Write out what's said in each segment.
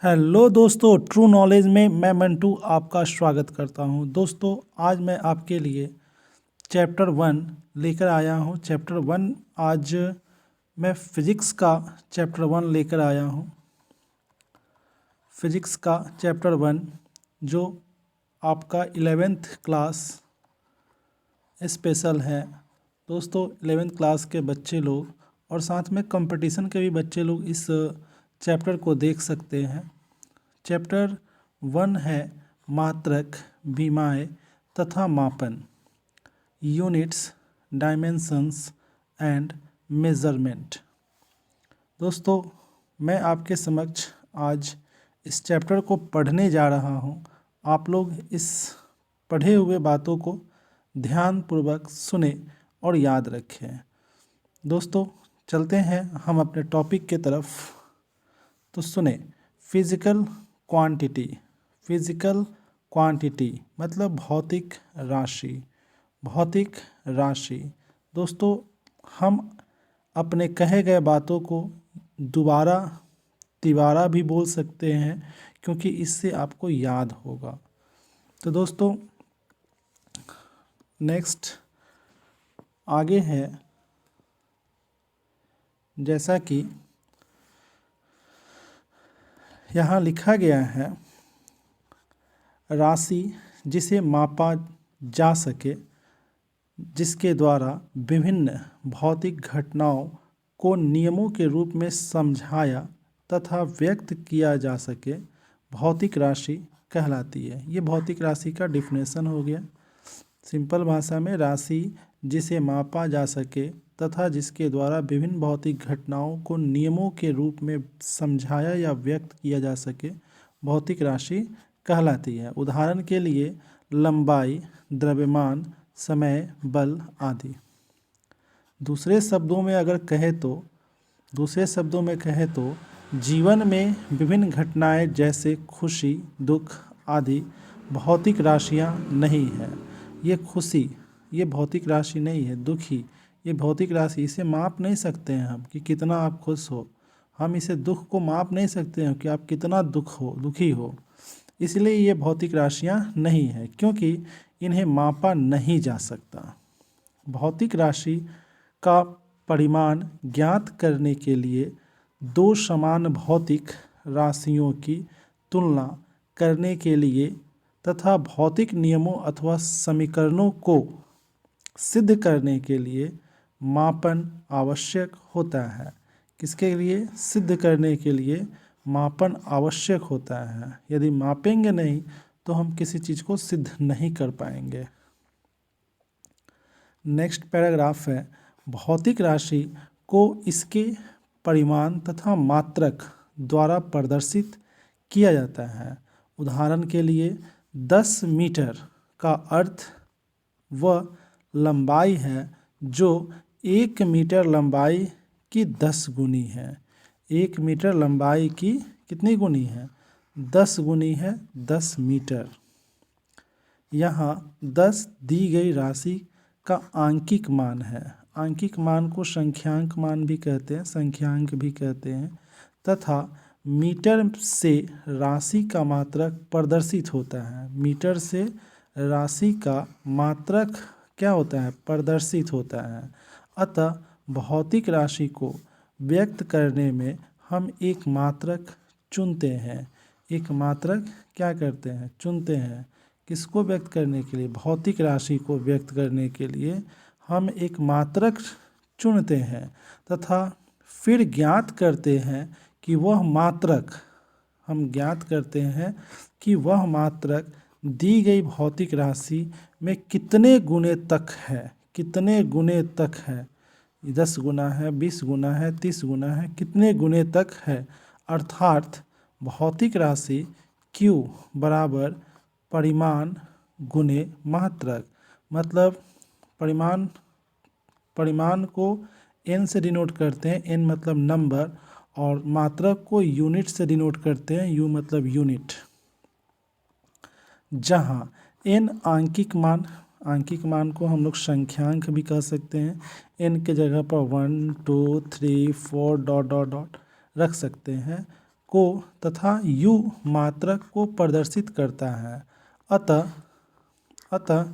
Hello दोस्तों, true knowledge में मैं मंटू आपका स्वागत करता हूं। दोस्तों, आज मैं आपके लिए चैप्टर 1 लेकर आया हूं। चैप्टर 1 आज मैं फिज़िक्स का चैप्टर 1 लेकर आया हूं। फिज़िक्स का चैप्टर 1 जो आपका 11th क्लास स्पेशल है। दोस्तों, 11th क्लास के बच्चे लोग और साथ में कंपटीशन के भी बच्चे लोग इस चैप्टर को देख सकते हैं। चैप्टर 1 है मात्रक, विमाएँ तथा मापन, यूनिट्स, डायमेंशंस एंड मेजरमेंट। दोस्तों, मैं आपके समक्ष आज इस चैप्टर को पढ़ने जा रहा हूँ। आप लोग इस पढ़े हुए बातों को ध्यानपूर्वक सुने और याद रखें। दोस्तों, चलते हैं हम अपने टॉपिक के तरफ। तो सुने, फिजिकल क्वांटिटी मतलब भौतिक राशि। भौतिक राशि दोस्तों, हम अपने कहे गए बातों को दोबारा तिबारा भी बोल सकते हैं क्योंकि इससे आपको याद होगा। तो दोस्तों, नेक्स्ट आगे है, जैसा कि यहाँ लिखा गया है, राशि जिसे मापा जा सके, जिसके द्वारा विभिन्न भौतिक घटनाओं को नियमों के रूप में समझाया तथा व्यक्त किया जा सके, भौतिक राशि कहलाती है। ये भौतिक राशि का डिफिनेशन हो गया। सिंपल भाषा में, राशि जिसे मापा जा सके तथा जिसके द्वारा विभिन्न भौतिक घटनाओं को नियमों के रूप में समझाया या व्यक्त किया जा सके, भौतिक राशि कहलाती है। उदाहरण के लिए लंबाई, द्रव्यमान, समय, बल आदि। दूसरे शब्दों में कहे तो जीवन में विभिन्न घटनाएं जैसे खुशी, दुख आदि भौतिक राशियां नहीं है। ये खुशी ये भौतिक राशि नहीं है। दुखी ये भौतिक राशि, इसे माप नहीं सकते हैं हम कि कितना आप खुश हो। हम इसे दुख को माप नहीं सकते हैं कि आप कितना दुखी हो। इसलिए ये भौतिक राशियां नहीं है, क्योंकि इन्हें मापा नहीं जा सकता। भौतिक राशि का परिमाण ज्ञात करने के लिए दो समान भौतिक राशियों की तुलना करने के लिए तथा भौतिक नियमों अथवा समीकरणों को सिद्ध करने के लिए मापन आवश्यक होता है। किसके लिए? सिद्ध करने के लिए मापन आवश्यक होता है। यदि मापेंगे नहीं तो हम किसी चीज़ को सिद्ध नहीं कर पाएंगे। नेक्स्ट पैराग्राफ है, भौतिक राशि को इसके परिमाण तथा मात्रक द्वारा प्रदर्शित किया जाता है। उदाहरण के लिए 10 मीटर का अर्थ वह लंबाई है जो 1 मीटर लंबाई की 10 गुनी है। 1 मीटर लंबाई की कितनी गुनी है? 10 गुनी है 10 मीटर। यहाँ 10 दी गई राशि का आंकिक मान है। आंकिक मान को संख्यांक मान भी कहते हैं, संख्यांक भी कहते हैं। तथा मीटर से राशि का मात्रक प्रदर्शित होता है। मीटर से राशि का मात्रक क्या होता है? प्रदर्शित होता है। अतः भौतिक राशि को व्यक्त करने में हम एक मात्रक चुनते हैं। एक मात्रक क्या करते हैं? चुनते हैं। किसको व्यक्त करने के लिए? भौतिक राशि को व्यक्त करने के लिए हम एक मात्रक चुनते हैं तथा फिर ज्ञात करते हैं कि वह मात्रक दी गई भौतिक राशि में कितने गुने तक है। 10 गुना है, 20 गुना है, 30 गुना है, कितने गुने तक है। अर्थात भौतिक राशि Q बराबर परिमाण गुने मात्रक। मतलब परिमाण को n से डिनोट करते हैं, n मतलब नंबर, और मात्रक को यूनिट से डिनोट करते हैं, U मतलब यूनिट। जहाँ n आंकिक मान को हम लोग संख्यांक भी कह सकते हैं। n के जगह पर 1 2 3 4 ... रख सकते हैं। को तथा यू मात्रक को प्रदर्शित करता है। अतः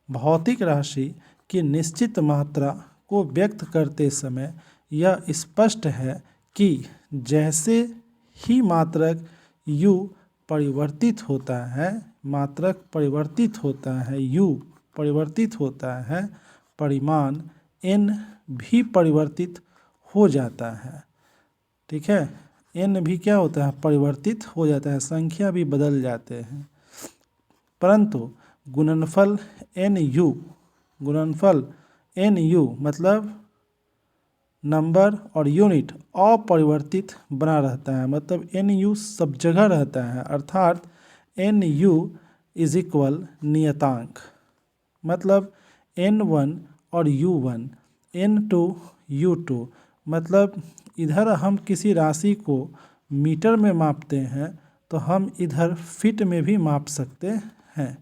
भौतिक राशि की निश्चित मात्रा को व्यक्त करते समय यह स्पष्ट है कि जैसे ही मात्रक u परिवर्तित होता है, मात्रक परिवर्तित होता है, u परिवर्तित होता है, परिमाण n भी परिवर्तित हो जाता है। ठीक है, n भी क्या होता है, परिवर्तित हो जाता है, संख्या भी बदल जाते हैं। परंतु गुणनफल NU मतलब नंबर और यूनिट अपरिवर्तित बना रहता है, मतलब NU सब जगह रहता है, अर्थात NU इज इक्वल नियतांक, मतलब N1 और U1, N2 U2, मतलब इधर हम किसी राशि को मीटर में मापते हैं तो हम इधर फीट में भी माप सकते हैं।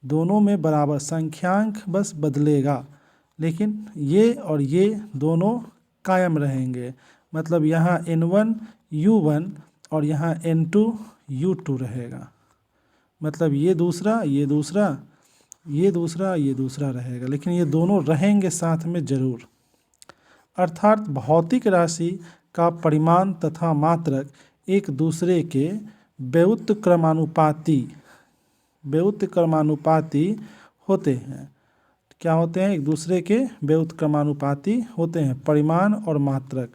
दोनों में बराबर संख्यांक बस बदलेगा, लेकिन ये और ये दोनों कायम रहेंगे, मतलब यहाँ N1 U1 और यहाँ N2 U2 रहेगा, मतलब ये दूसरा ये दूसरा ये दूसरा ये दूसरा रहेगा, लेकिन ये दोनों रहेंगे साथ में जरूर। अर्थात भौतिक राशि का परिमाण तथा मात्रक एक दूसरे के व्युत्क्रमानुपाती होते हैं। क्या होते हैं, एक दूसरे के व्युत्क्रमानुपाती होते हैं, परिमाण और मात्रक।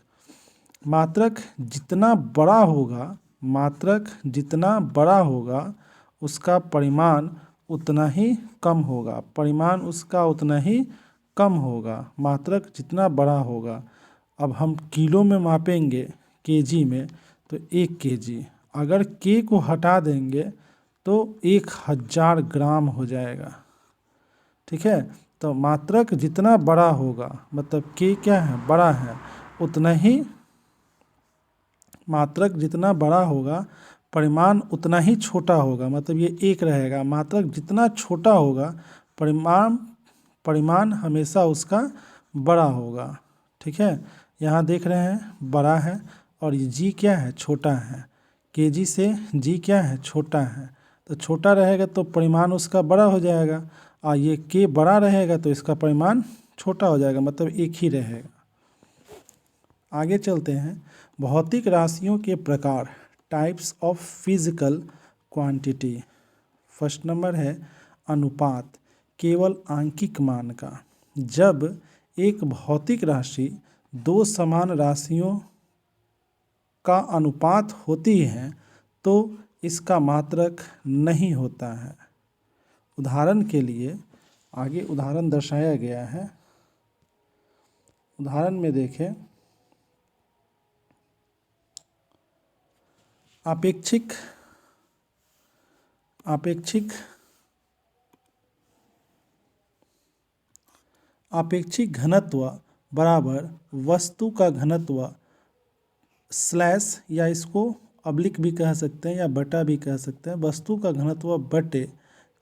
मात्रक जितना बड़ा होगा उसका परिमाण उतना ही कम होगा, परिमाण उसका उतना ही कम होगा, मात्रक जितना बड़ा होगा। अब हम किलो में मापेंगे केजी में तो 1 केजी, अगर के को हटा देंगे तो 1000 ग्राम हो जाएगा। ठीक है, तो मात्रक जितना बड़ा होगा, मतलब के क्या है, बड़ा है, उतना ही मात्रक जितना बड़ा होगा परिमाण उतना ही छोटा होगा, मतलब ये 1 रहेगा। मात्रक जितना छोटा होगा परिमाण हमेशा उसका बड़ा होगा। ठीक है, यहाँ देख रहे हैं बड़ा है और ये जी क्या है, छोटा है, केजी से जी क्या है, छोटा है, तो छोटा रहेगा तो परिमाण उसका बड़ा हो जाएगा, और ये के बड़ा रहेगा तो इसका परिमाण छोटा हो जाएगा, मतलब 1 ही रहेगा। आगे चलते हैं, भौतिक राशियों के प्रकार, types of physical quantity. First number है अनुपात, केवल आंकिक मान का। जब एक भौतिक राशि 2 समान राशियों का अनुपात होती है तो इसका मात्रक नहीं होता है। उदाहरण के लिए आगे उदाहरण दर्शाया गया है, उदाहरण में देखें, आपेक्षिक घनत्व बराबर वस्तु का घनत्व स्लैश, या इसको अब्लिक भी कह सकते हैं या बटा भी कह सकते हैं, वस्तु का घनत्व बटे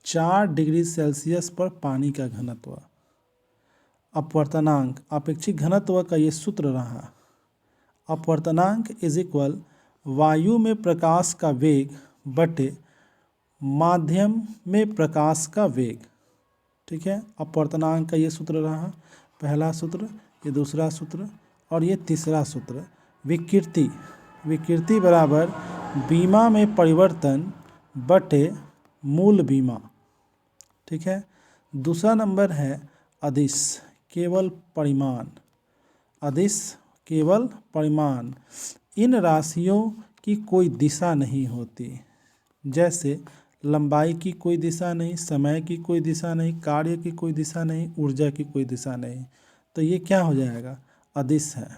4 डिग्री सेल्सियस पर पानी का घनत्व। अपवर्तनांक, आपेक्षिक घनत्व का ये सूत्र रहा, अपवर्तनांक इज इक्वल वायु में प्रकाश का वेग बटे माध्यम में प्रकाश का वेग। ठीक है, अपवर्तनांक का ये सूत्र रहा, पहला सूत्र, ये दूसरा सूत्र और ये तीसरा सूत्र। विकृति बराबर बीमा में परिवर्तन बटे मूल बीमा। ठीक है, दूसरा नंबर है अदिश, केवल परिमाण। इन राशियों की कोई दिशा नहीं होती, जैसे लंबाई की कोई दिशा नहीं, समय की कोई दिशा नहीं, कार्य की कोई दिशा नहीं, ऊर्जा की कोई दिशा नहीं, तो ये क्या हो जाएगा, अदिश है।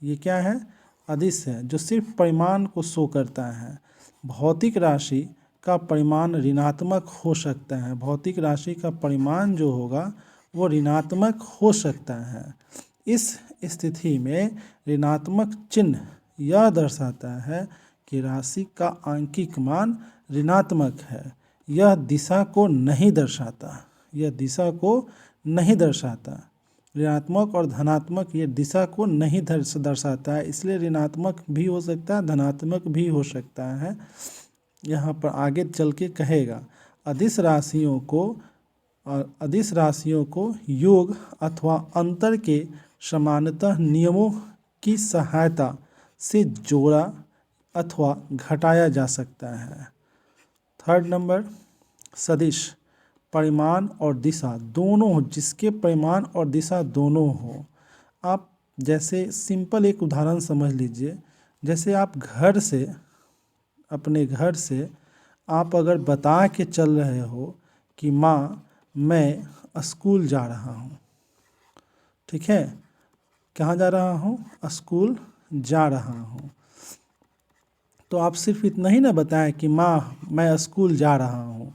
ये क्या है, अदिश है, जो सिर्फ परिमाण को शो करता है। भौतिक राशि का परिमाण ऋणात्मक हो सकता है, भौतिक राशि का परिमाण जो होगा वो ऋणात्मक हो सकता है। इस स्थिति में ऋणात्मक चिन्ह यह दर्शाता है कि राशि का आंकिक मान ऋणात्मक है, यह दिशा को नहीं दर्शाता, ऋणात्मक और धनात्मक ये दिशा को नहीं दर्शाता है, इसलिए ऋणात्मक भी हो सकता है, धनात्मक भी हो सकता है। यहाँ पर आगे चल के कहेगा अदिश राशियों को योग अथवा अंतर के समानतः नियमों की सहायता से जोड़ा अथवा घटाया जा सकता है। थर्ड नंबर, सदिश परिमाण और दिशा दोनों हो, जिसके परिमाण और दिशा दोनों हो। आप जैसे सिंपल एक उदाहरण समझ लीजिए, जैसे आप अपने घर से आप अगर बता के चल रहे हो कि माँ मैं स्कूल जा रहा हूँ, ठीक है, कहाँ जा रहा हूँ, स्कूल जा रहा हूँ, तो आप सिर्फ इतना ही ना बताएं कि माँ मैं स्कूल जा रहा हूँ,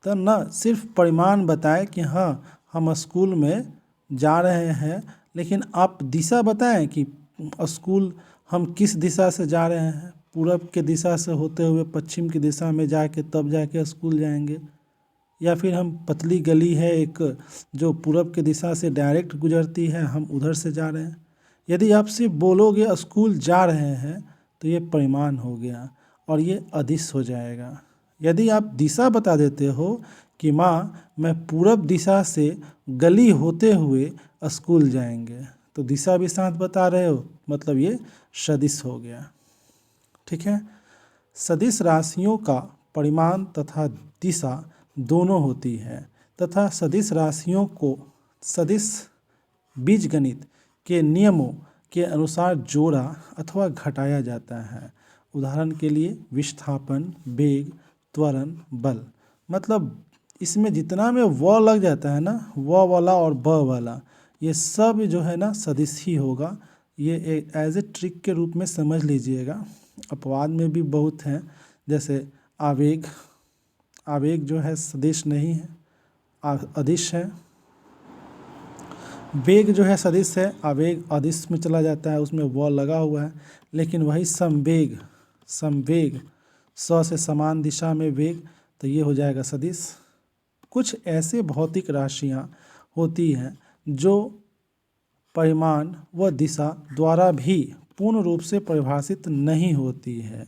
तो ना सिर्फ परिमाण बताएं कि हाँ हम स्कूल में जा रहे हैं, लेकिन आप दिशा बताएं कि स्कूल हम किस दिशा से जा रहे हैं, पूरब के दिशा से होते हुए पश्चिम की दिशा में जाके तब जाके स्कूल जाएंगे, या फिर हम पतली गली है एक जो पूरब की दिशा से डायरेक्ट गुजरती है, हम उधर से जा रहे हैं। यदि आप सिर्फ बोलोगे स्कूल जा रहे हैं तो ये परिमाण हो गया और ये अदिश हो जाएगा। यदि आप दिशा बता देते हो कि माँ मैं पूरब दिशा से गली होते हुए स्कूल जाएंगे, तो दिशा भी साथ बता रहे हो, मतलब ये सदिश हो गया। ठीक है, सदिश राशियों का परिमाण तथा दिशा दोनों होती है तथा सदिश राशियों को सदिश बीजगणित के नियमों के अनुसार जोड़ा अथवा घटाया जाता है। उदाहरण के लिए विस्थापन, वेग, त्वरण, बल, मतलब इसमें जितना में व लग जाता है ना, व वाला और ब वाला, ये सब जो है ना सदिश ही होगा। ये एक एज ए ट्रिक के रूप में समझ लीजिएगा। अपवाद में भी बहुत हैं, जैसे आवेग, आवेग जो है सदिश नहीं है, अदिश है। वेग जो है सदिश है, आवेग अदिश में चला जाता है, उसमें व लगा हुआ है। लेकिन वही संवेग स से समान दिशा में वेग, तो ये हो जाएगा सदिश। कुछ ऐसे भौतिक राशियाँ होती हैं जो परिमाण व दिशा द्वारा भी पूर्ण रूप से परिभाषित नहीं होती है।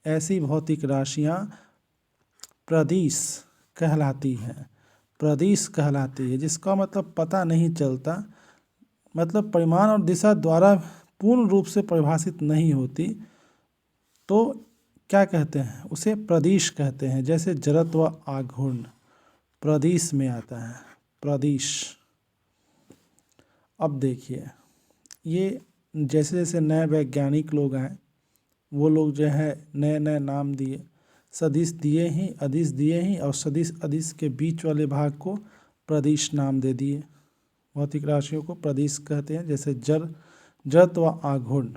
ऐसी भौतिक राशियाँ प्रदिश कहलाती है, जिसका मतलब पता नहीं चलता, मतलब परिमाण और दिशा द्वारा पूर्ण रूप से परिभाषित नहीं होती, तो क्या कहते हैं, उसे प्रदिश कहते हैं। जैसे जड़त्व आघूर्ण प्रदिश में आता है, प्रदिश। अब देखिए, ये जैसे जैसे नए वैज्ञानिक लोग आए, वो लोग जो है नए नए नाम दिए, सदिश दिए ही, अदिश दिए ही, और सदिश अदिश के बीच वाले भाग को प्रदिश नाम दे दिए। भौतिक राशियों को प्रदिश कहते हैं, जैसे जड़त्व आघूर्ण।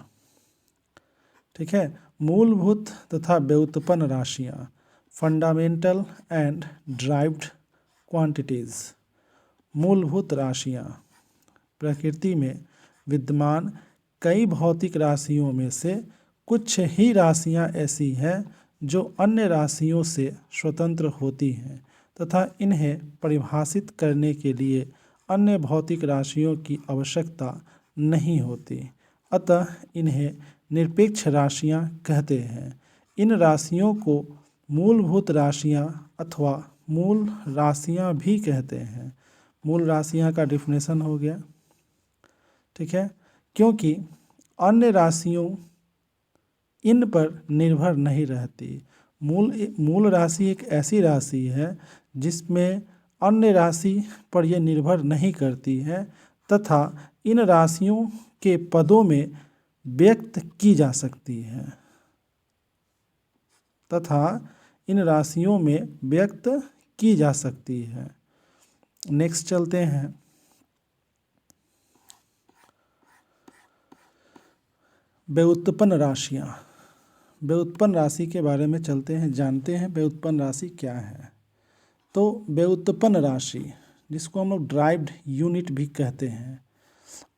ठीक है, मूलभूत तथा व्युत्पन्न राशियाँ, फंडामेंटल एंड ड्राइव्ड क्वांटिटीज़। मूलभूत राशियाँ प्रकृति में विद्यमान कई भौतिक राशियों में से कुछ ही राशियाँ ऐसी हैं जो अन्य राशियों से स्वतंत्र होती हैं तथा इन्हें परिभाषित करने के लिए अन्य भौतिक राशियों की आवश्यकता नहीं होती, अतः इन्हें निरपेक्ष राशियाँ कहते हैं। इन राशियों को मूलभूत राशियाँ अथवा मूल राशियाँ भी कहते हैं। मूल राशियाँ का डिफिनेशन हो गया, ठीक है, क्योंकि अन्य राशियों इन पर निर्भर नहीं रहती। मूल राशि एक ऐसी राशि है जिसमें अन्य राशि पर यह निर्भर नहीं करती है तथा इन राशियों के पदों में व्यक्त की जा सकती है, नेक्स्ट चलते हैं। व्युत्पन्न राशियाँ, व्युत्पन्न राशि के बारे में चलते हैं, जानते हैं व्युत्पन्न राशि क्या है। तो व्युत्पन्न राशि, जिसको हम लोग ड्राइव्ड यूनिट भी कहते हैं,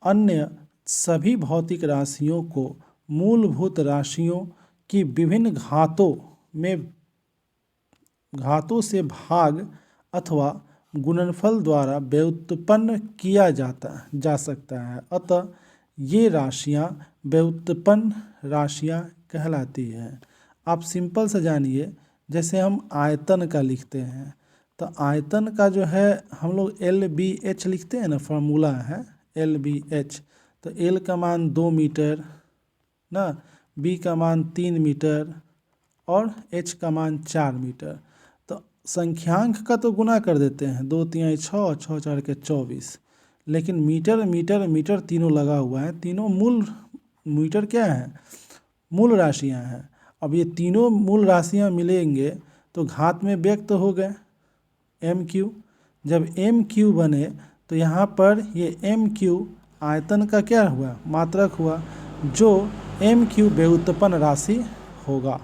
अन्य सभी भौतिक राशियों को मूलभूत राशियों की विभिन्न घातों से भाग अथवा गुणनफल द्वारा व्युत्पन्न किया जा सकता है। अतः ये राशियाँ व्युत्पन्न राशियाँ कहलाती हैं। आप सिंपल से जानिए, जैसे हम आयतन का लिखते हैं तो आयतन का जो है हम लोग LBH लिखते हैं ना, फार्मूला है LBH। तो L का मान 2 मीटर ना, B का मान 3 मीटर और H का मान 4 मीटर। तो संख्यांक का तो गुना कर देते हैं, 2 तिहाई 6, 6 4 के 24, लेकिन मीटर मीटर मीटर तीनों लगा हुआ है। तीनों मूल मीटर क्या है, मूल राशियां हैं। अब ये तीनों मूल राशियां मिलेंगे तो घात में व्यक्त हो गए MQ। जब MQ बने तो यहाँ पर ये MQ आयतन का क्या हुआ, मात्रक हुआ, जो MQ व्युत्पन्न राशि होगा।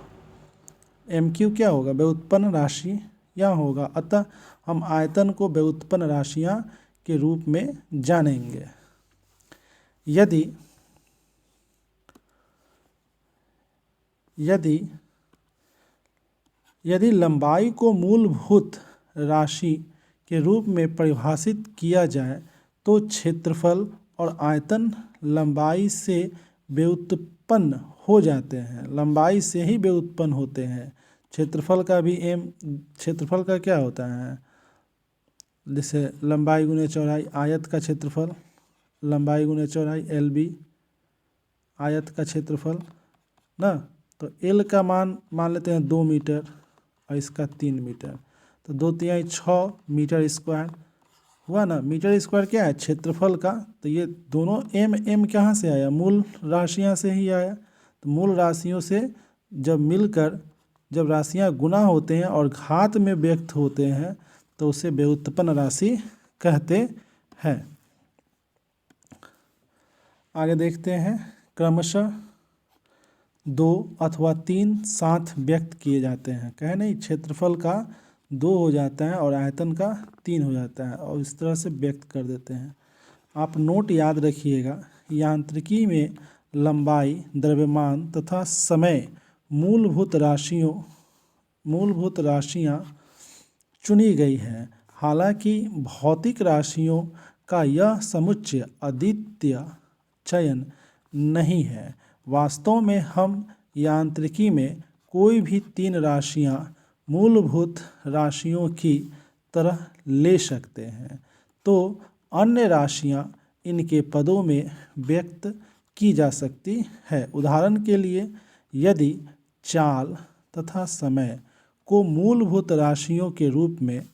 MQ क्या होगा, व्युत्पन्न राशि या होगा। अतः हम आयतन को व्युत्पन्न राशियाँ के रूप में जानेंगे। यदि यदि यदि लंबाई को मूलभूत राशि के रूप में परिभाषित किया जाए तो क्षेत्रफल और आयतन लंबाई से व्युत्पन्न हो जाते हैं, लंबाई से ही व्युत्पन्न होते हैं। क्षेत्रफल का भी क्षेत्रफल का क्या होता है, जैसे लंबाई गुने चौड़ाई, आयत का क्षेत्रफल, लंबाई गुने चौड़ाई LB आयत का क्षेत्रफल ना। तो L का मान लेते हैं 2 मीटर और इसका 3 मीटर, तो 2 तिहाई 6 मीटर स्क्वायर हुआ ना। मीटर स्क्वायर क्या है, क्षेत्रफल का। तो ये दोनों M कहाँ से आया, मूल राशियाँ से ही आया। तो मूल राशियों से जब मिलकर जब राशियाँ गुना होते हैं और घात में व्यक्त होते हैं तो उसे व्युत्पन्न राशि कहते हैं। आगे देखते हैं, क्रमशः 2 अथवा 3 साथ व्यक्त किए जाते हैं। कहे नहीं, क्षेत्रफल का 2 हो जाता है और आयतन का 3 हो जाता है, और इस तरह से व्यक्त कर देते हैं। आप नोट याद रखिएगा, यांत्रिकी में लंबाई, द्रव्यमान तथा समय मूलभूत राशियाँ चुनी गई है। हालांकि भौतिक राशियों का यह समुच्चय अद्वितीय चयन नहीं है। वास्तव में हम यांत्रिकी में कोई भी 3 राशियाँ मूलभूत राशियों की तरह ले सकते हैं, तो अन्य राशियाँ इनके पदों में व्यक्त की जा सकती है। उदाहरण के लिए, यदि चाल तथा समय को मूलभूत राशियों के रूप में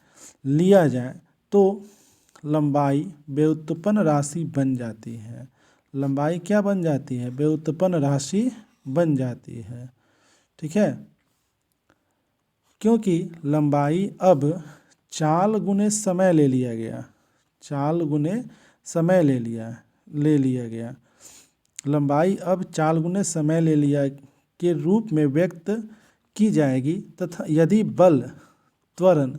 लिया जाए तो लंबाई व्युत्पन्न राशि बन जाती है। लंबाई क्या बन जाती है, व्युत्पन्न राशि बन जाती है। ठीक है, क्योंकि लंबाई अब चाल गुने समय ले लिया गया, चाल गुने समय ले लिया गया। लंबाई अब चाल गुने समय ले लिया के रूप में व्यक्त की जाएगी, तथा यदि बल, त्वरण,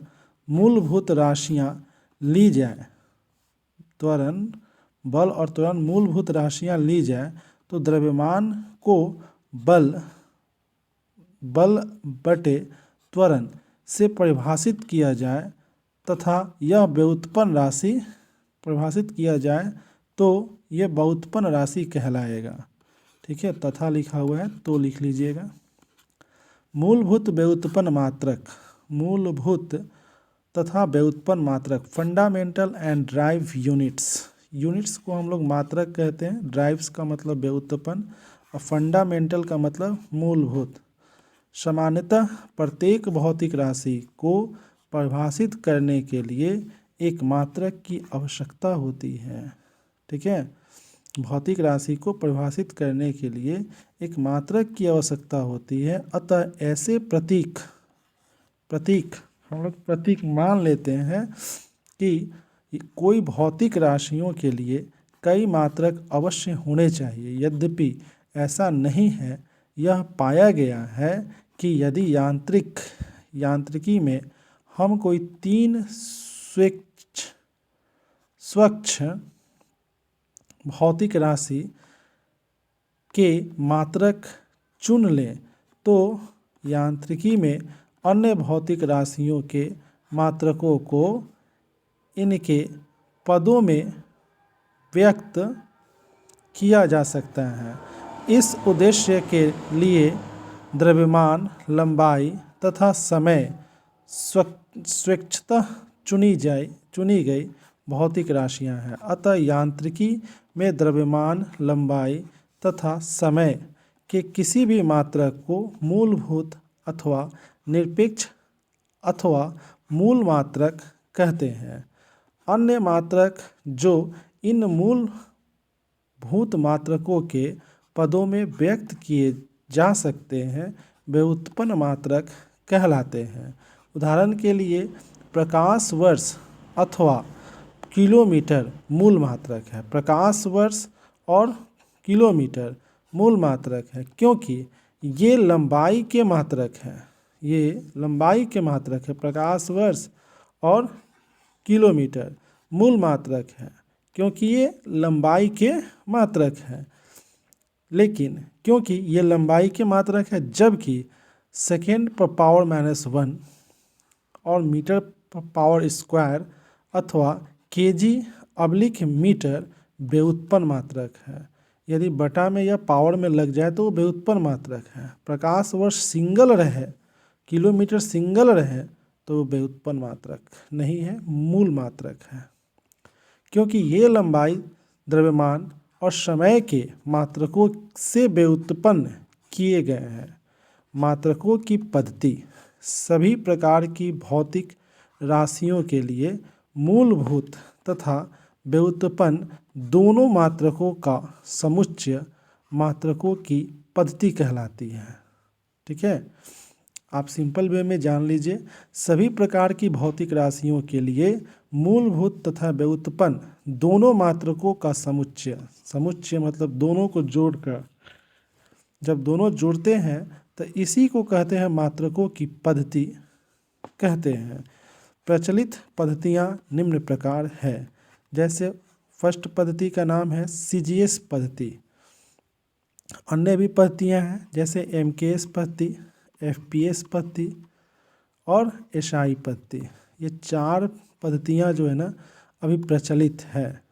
मूलभूत राशियाँ ली जाए, बल और त्वरण मूलभूत राशियाँ ली जाए तो द्रव्यमान को बल बटे त्वरण से परिभाषित किया जाए तथा यह व्युत्पन्न राशि परिभाषित किया जाए तो यह व्युत्पन्न राशि कहलाएगा। ठीक है, तथा लिखा हुआ है तो लिख लीजिएगा। मूलभूत व्युत्पन्न मात्रक, मूलभूत तथा व्युत्पन्न मात्रक, फंडामेंटल एंड ड्राइव यूनिट्स को हम लोग मात्रक कहते हैं। ड्राइव्स का मतलब व्युत्पन्न और फंडामेंटल का मतलब मूलभूत। सामान्यतः प्रत्येक भौतिक राशि को परिभाषित करने के लिए एक मात्रक की आवश्यकता होती है। ठीक है, भौतिक राशि को परिभाषित करने के लिए एक मात्रक की आवश्यकता होती है। अतः ऐसे प्रतीक हम लोग प्रतीक मान लेते हैं कि कोई भौतिक राशियों के लिए कई मात्रक अवश्य होने चाहिए। यद्यपि ऐसा नहीं है, यह पाया गया है कि यदि यांत्रिकी में हम कोई 3 स्वच्छ भौतिक राशि के मात्रक चुन लें तो यांत्रिकी में अन्य भौतिक राशियों के मात्रकों को इनके पदों में व्यक्त किया जा सकता है। इस उद्देश्य के लिए द्रव्यमान, लंबाई तथा समय स्वेच्छतः चुनी गई भौतिक राशियां हैं। अतः यांत्रिकी में द्रव्यमान, लंबाई तथा समय के किसी भी मात्रक को मूलभूत अथवा निरपेक्ष अथवा मूल मात्रक कहते हैं। अन्य मात्रक जो इन मूलभूत मात्रकों के पदों में व्यक्त किए जा सकते हैं वे उत्पन्न मात्रक कहलाते हैं। उदाहरण के लिए प्रकाश वर्ष अथवा किलोमीटर मूल मात्रक है। प्रकाश वर्ष और किलोमीटर मूल मात्रक है क्योंकि ये लंबाई के मात्रक हैं। ये लंबाई के मात्रक है। प्रकाश वर्ष और किलोमीटर मूल मात्रक है क्योंकि ये लंबाई के मात्रक है। लेकिन क्योंकि ये लंबाई के मात्रक है, जबकि सेकेंड पर पावर -1 और मीटर पर पावर स्क्वायर अथवा kg/मीटर व्युत्पन्न मात्रक है। यदि बटा में या पावर में लग जाए तो वो व्युत्पन्न मात्रक है। प्रकाश वर्ष सिंगल रहे, किलोमीटर सिंगल रहे तो वो व्युत्पन्न मात्रक नहीं है, मूल मात्रक है। क्योंकि ये लंबाई, द्रव्यमान और समय के मात्रकों से व्युत्पन्न किए गए हैं। मात्रकों की पद्धति सभी प्रकार की भौतिक राशियों के लिए मूलभूत तथा व्युत्पन्न दोनों मात्रकों का समुच्चय मात्रकों की पद्धति कहलाती है। ठीक है, आप सिंपल वे में जान लीजिए, सभी प्रकार की भौतिक राशियों के लिए मूलभूत तथा व्युत्पन्न दोनों मात्रकों का समुच्चय मतलब दोनों को जोड़कर, जब दोनों जुड़ते हैं तो इसी को कहते हैं मात्रकों की पद्धति कहते हैं। प्रचलित पद्धतियाँ निम्न प्रकार है। जैसे फर्स्ट पद्धति का नाम है CGS पद्धति। अन्य भी पद्धतियाँ हैं जैसे MKS पद्धति, FPS पद्धति और SI पद्धति। ये 4 पद्धतियाँ जो है ना अभी प्रचलित है।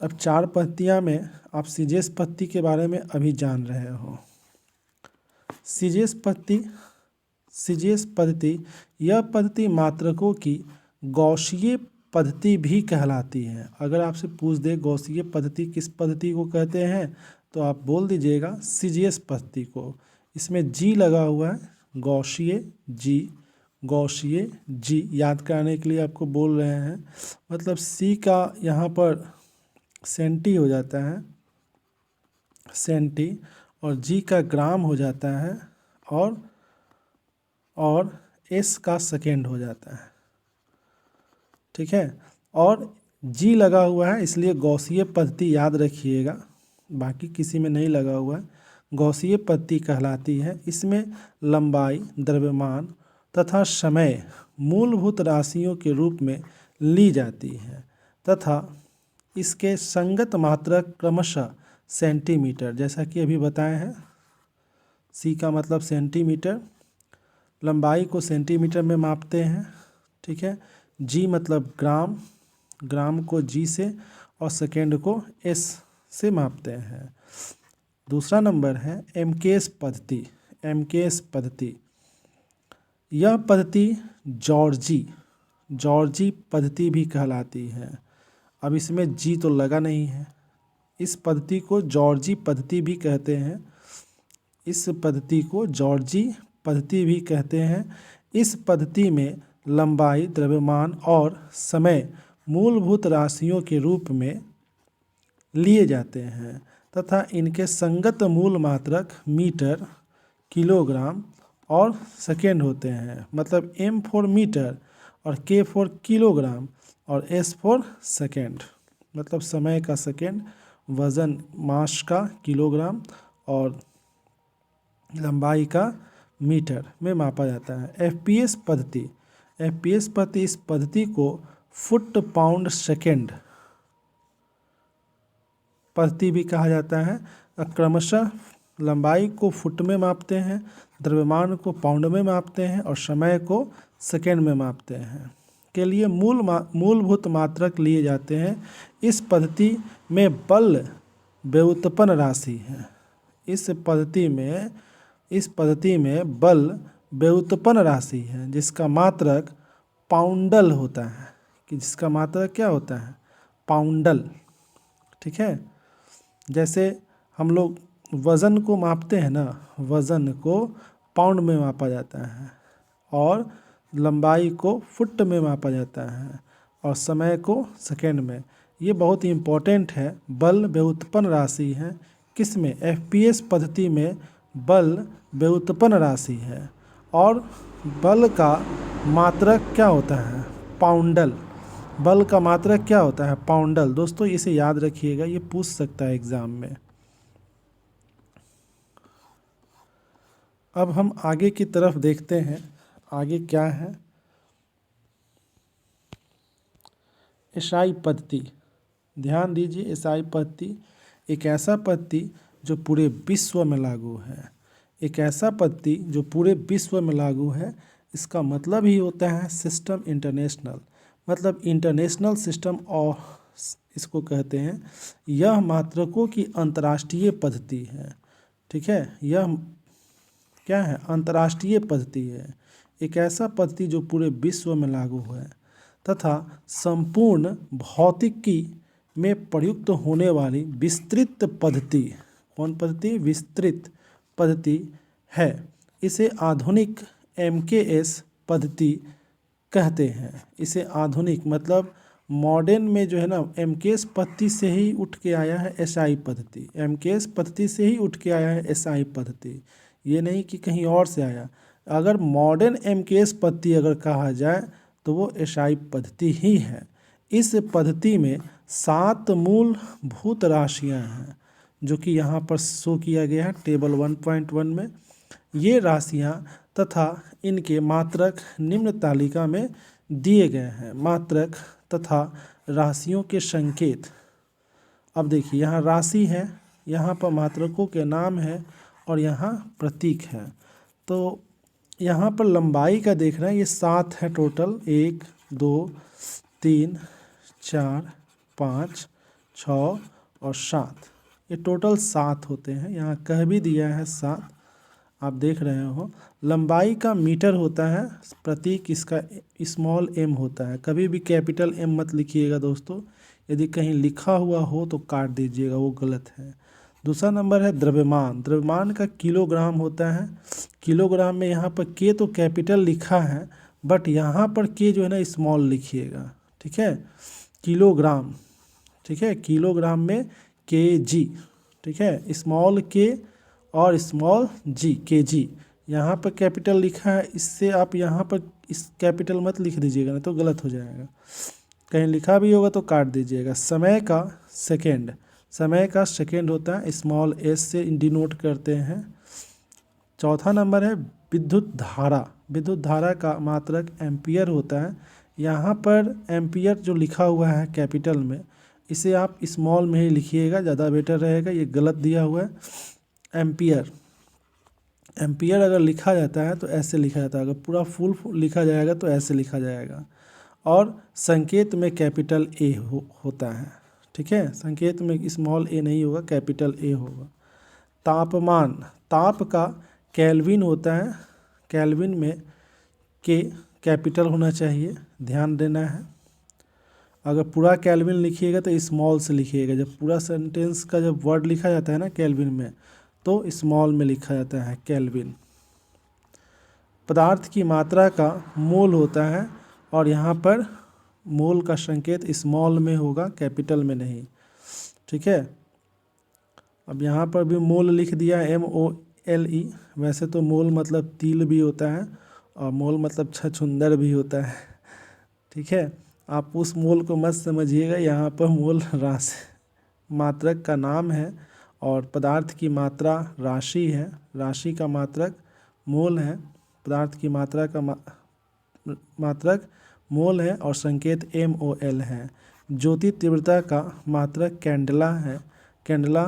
अब 4 पद्धतियाँ में आप CGS पद्धति के बारे में अभी जान रहे हो। CGS पद्धति यह पद्धति मात्रकों की गौसीय पद्धति भी कहलाती है। अगर आपसे पूछ दे गौसीय पद्धति किस पद्धति को कहते हैं तो आप बोल दीजिएगा CGS पद्धति को। इसमें G लगा हुआ है, गौसीय G याद कराने के लिए आपको बोल रहे हैं। मतलब C का यहाँ पर सेंटी हो जाता है, सेंटी, और G का ग्राम हो जाता है और S का सेकेंड हो जाता है। ठीक है, और G लगा हुआ है इसलिए गौसीय पद्धति याद रखिएगा, बाकी किसी में नहीं लगा हुआ है। गौसीय पद्धति कहलाती है। इसमें लंबाई, द्रव्यमान तथा समय मूलभूत राशियों के रूप में ली जाती है तथा इसके संगत मात्रक क्रमशः सेंटीमीटर, जैसा कि अभी बताए हैं। C का मतलब सेंटीमीटर, लंबाई को सेंटीमीटर में मापते हैं। ठीक है, G मतलब ग्राम, ग्राम को G से और सेकेंड को S से मापते हैं। दूसरा नंबर है MKS पद्धति। MKS पद्धति यह पद्धति जॉर्जी पद्धति भी कहलाती है। अब इसमें G तो लगा नहीं है, इस पद्धति को जॉर्जी पद्धति भी कहते हैं। इस पद्धति को जॉर्जी पद्धति भी कहते हैं। इस पद्धति में लंबाई, द्रव्यमान और समय मूलभूत राशियों के रूप में लिए जाते हैं तथा इनके संगत मूल मात्रक मीटर, किलोग्राम और सेकेंड होते हैं। मतलब M फॉर मीटर और K फॉर किलोग्राम और S फॉर सेकेंड, मतलब समय का सेकेंड, वज़न मास का किलोग्राम और लंबाई का मीटर में मापा जाता है। FPS पद्धति इस पद्धति को फुट पाउंड सेकेंड पद्धति भी कहा जाता है। क्रमशः लंबाई को फुट में मापते हैं, द्रव्यमान को पाउंड में मापते हैं और समय को सेकेंड में मापते हैं के लिए मूलभूत मात्रक लिए जाते हैं। इस पद्धति में बल व्युत्पन्न राशि है। इस पद्धति में बल व्युत्पन्न राशि है जिसका मात्रक पाउंडल होता है, कि जिसका मात्रक क्या होता है, पाउंडल। ठीक है, जैसे हम लोग वज़न को मापते हैं ना, वज़न को पाउंड में मापा जाता है और लंबाई को फुट में मापा जाता है और समय को सेकेंड में। ये बहुत ही इम्पोर्टेंट है। बल व्युत्पन्न राशि है किसमें, एफपीएस पद्धति में बल व्युत्पन्न राशि है और बल का मात्रक क्या होता है, पाउंडल। बल का मात्रक क्या होता है, पाउंडल। दोस्तों इसे याद रखिएगा, ये पूछ सकता है एग्जाम में। अब हम आगे की तरफ देखते हैं, आगे क्या है, एसआई पद्धति। ध्यान दीजिए, एसआई पद्धति एक ऐसा पद्धति जो पूरे विश्व में लागू है। एक ऐसा पद्धति जो पूरे विश्व में लागू है, इसका मतलब ही होता है सिस्टम इंटरनेशनल, मतलब इंटरनेशनल सिस्टम और इसको कहते हैं। यह मात्रकों की अंतर्राष्ट्रीय पद्धति है। ठीक है, यह क्या है, अंतर्राष्ट्रीय पद्धति है। एक ऐसा पद्धति जो पूरे विश्व में लागू है तथा संपूर्ण भौतिकी में प्रयुक्त होने वाली विस्तृत पद्धति। कौन पद्धति, विस्तृत पद्धति है। इसे आधुनिक एमकेएस पद्धति कहते हैं। इसे आधुनिक मतलब मॉडर्न में जो है ना, एमकेएस पद्धति से ही उठ के आया है एसआई पद्धति। एमकेएस पद्धति से ही उठ के आया है एसआई पद्धति, ये नहीं कि कहीं और से आया। अगर मॉडर्न एमकेएस पद्धति अगर कहा जाए तो वो एसआई पद्धति ही है। इस पद्धति में 7 मूलभूत राशियां हैं जो कि यहाँ पर शो किया गया है टेबल 1.1 में। ये राशियां तथा इनके मात्रक निम्न तालिका में दिए गए हैं। मात्रक तथा राशियों के संकेत। अब देखिए, यहाँ राशि है, यहाँ पर मात्रकों के नाम है और यहाँ प्रतीक है। तो यहाँ पर लंबाई का देख रहे हैं, ये 7 है टोटल, 1 2 3 4 5 6 और 7। ये टोटल 7 होते हैं। यहाँ कह भी दिया है 7, आप देख रहे हो। लंबाई का मीटर होता है, प्रतीक इसका स्मॉल m होता है। कभी भी कैपिटल M मत लिखिएगा दोस्तों, यदि कहीं लिखा हुआ हो तो काट दीजिएगा, वो गलत है। दूसरा नंबर है द्रव्यमान। द्रव्यमान का किलोग्राम होता है। किलोग्राम में यहाँ पर के तो कैपिटल लिखा है, बट यहाँ पर के जो है ना स्मॉल लिखिएगा। ठीक है, किलोग्राम। ठीक है, किलोग्राम में kg। ठीक है, स्मॉल के और स्मॉल जी, kg। यहाँ पर कैपिटल लिखा है, इससे आप यहाँ पर इस कैपिटल मत लिख दीजिएगा, नहीं तो गलत हो जाएगा। कहीं लिखा भी होगा तो काट दीजिएगा। समय का सेकेंड। समय का सेकेंड होता है, स्मॉल s से डिनोट करते हैं। चौथा नंबर है विद्युत धारा। विद्युत धारा का मात्रक एम्पियर होता है। यहाँ पर एम्पियर जो लिखा हुआ है कैपिटल में, इसे आप स्मॉल में ही लिखिएगा, ज़्यादा बेटर रहेगा। ये गलत दिया हुआ है एम्पियर। एम्पियर अगर लिखा जाता है तो ऐसे लिखा जाता है, अगर पूरा फुल लिखा जाएगा तो ऐसे लिखा जाएगा। और संकेत में कैपिटल ए होता है। ठीक है, संकेत में स्मॉल ए नहीं होगा, कैपिटल ए होगा। तापमान। ताप का केल्विन होता है। केल्विन में के कैपिटल होना चाहिए, ध्यान देना है। अगर पूरा केल्विन लिखिएगा तो स्मॉल से लिखिएगा। जब पूरा सेंटेंस का जब वर्ड लिखा जाता है ना केल्विन में, तो स्मॉल में लिखा जाता है केल्विन। पदार्थ की मात्रा का मोल होता है और यहाँ पर मोल का संकेत स्मॉल में होगा, कैपिटल में नहीं। ठीक है, अब यहाँ पर भी मोल लिख दिया MOLE। वैसे तो मोल मतलब तिल भी होता है और मोल मतलब छछूंदर भी होता है। ठीक है, आप उस मोल को मत समझिएगा। यहाँ पर मोल राशि मात्रक का नाम है और पदार्थ की मात्रा राशि है। राशि का मात्रक मोल है, पदार्थ की मात्रा का मात्रक मोल है और संकेत MOL है। ज्योति तीव्रता का मात्रक कैंडेला है। कैंडेला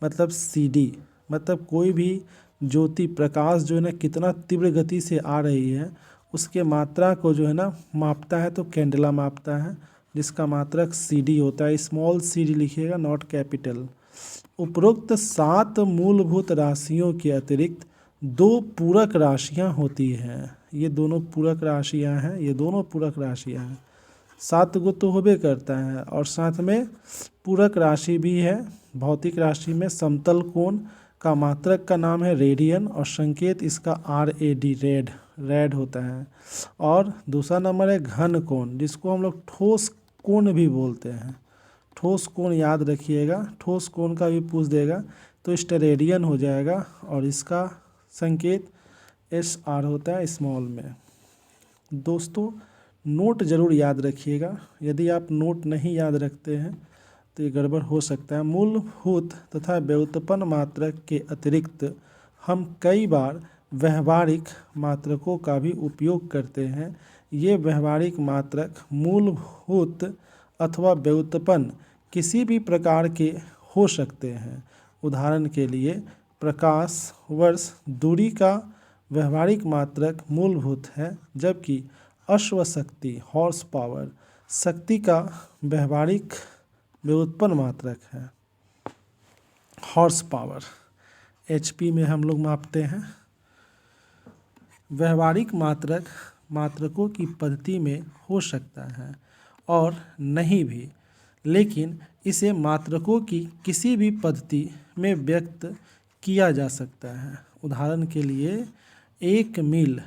मतलब CD, मतलब कोई भी ज्योति प्रकाश जो है ना कितना तीव्र गति से आ रही है, उसके मात्रा को जो है ना मापता है तो कैंडेला मापता है, जिसका मात्रक CD होता है। स्मॉल CD लिखिएगा, नॉट कैपिटल। उपरोक्त 7 मूलभूत राशियों के अतिरिक्त 2 पूरक राशियां होती हैं। ये दोनों पूरक राशियां हैं, ये दोनों पूरक राशियां हैं। 7 गो तो होबे करता है और साथ में पूरक राशि भी है। भौतिक राशि में समतल कोण का मात्रक का नाम है रेडियन और संकेत इसका RAD रेड होता है। और दूसरा नंबर है घन कोण, जिसको हम लोग ठोस कोण भी बोलते हैं। ठोस कोण याद रखिएगा, ठोस कोण का भी पूछ देगा तो स्टेरेडियन हो जाएगा और इसका संकेत SR होता है स्मॉल में। दोस्तों नोट ज़रूर याद रखिएगा, यदि आप नोट नहीं याद रखते हैं तो ये गड़बड़ हो सकता है। मूलभूत तथा व्युत्पन्न मात्रक के अतिरिक्त हम कई बार व्यवहारिक मात्रकों का भी उपयोग करते हैं। ये व्यवहारिक मात्रक मूलभूत अथवा व्युत्पन्न किसी भी प्रकार के हो सकते हैं। उदाहरण के लिए प्रकाश वर्ष दूरी का व्यवहारिक मात्रक मूलभूत है, जबकि अश्वशक्ति हॉर्स पावर शक्ति का व्यवहारिक व्युत्पन्न मात्रक है। हॉर्स पावर HP में हम लोग मापते हैं। व्यवहारिक मात्रक मात्रकों की पद्धति में हो सकता है और नहीं भी, लेकिन इसे मात्रकों की किसी भी पद्धति में व्यक्त किया जा सकता है। उदाहरण के लिए एक मील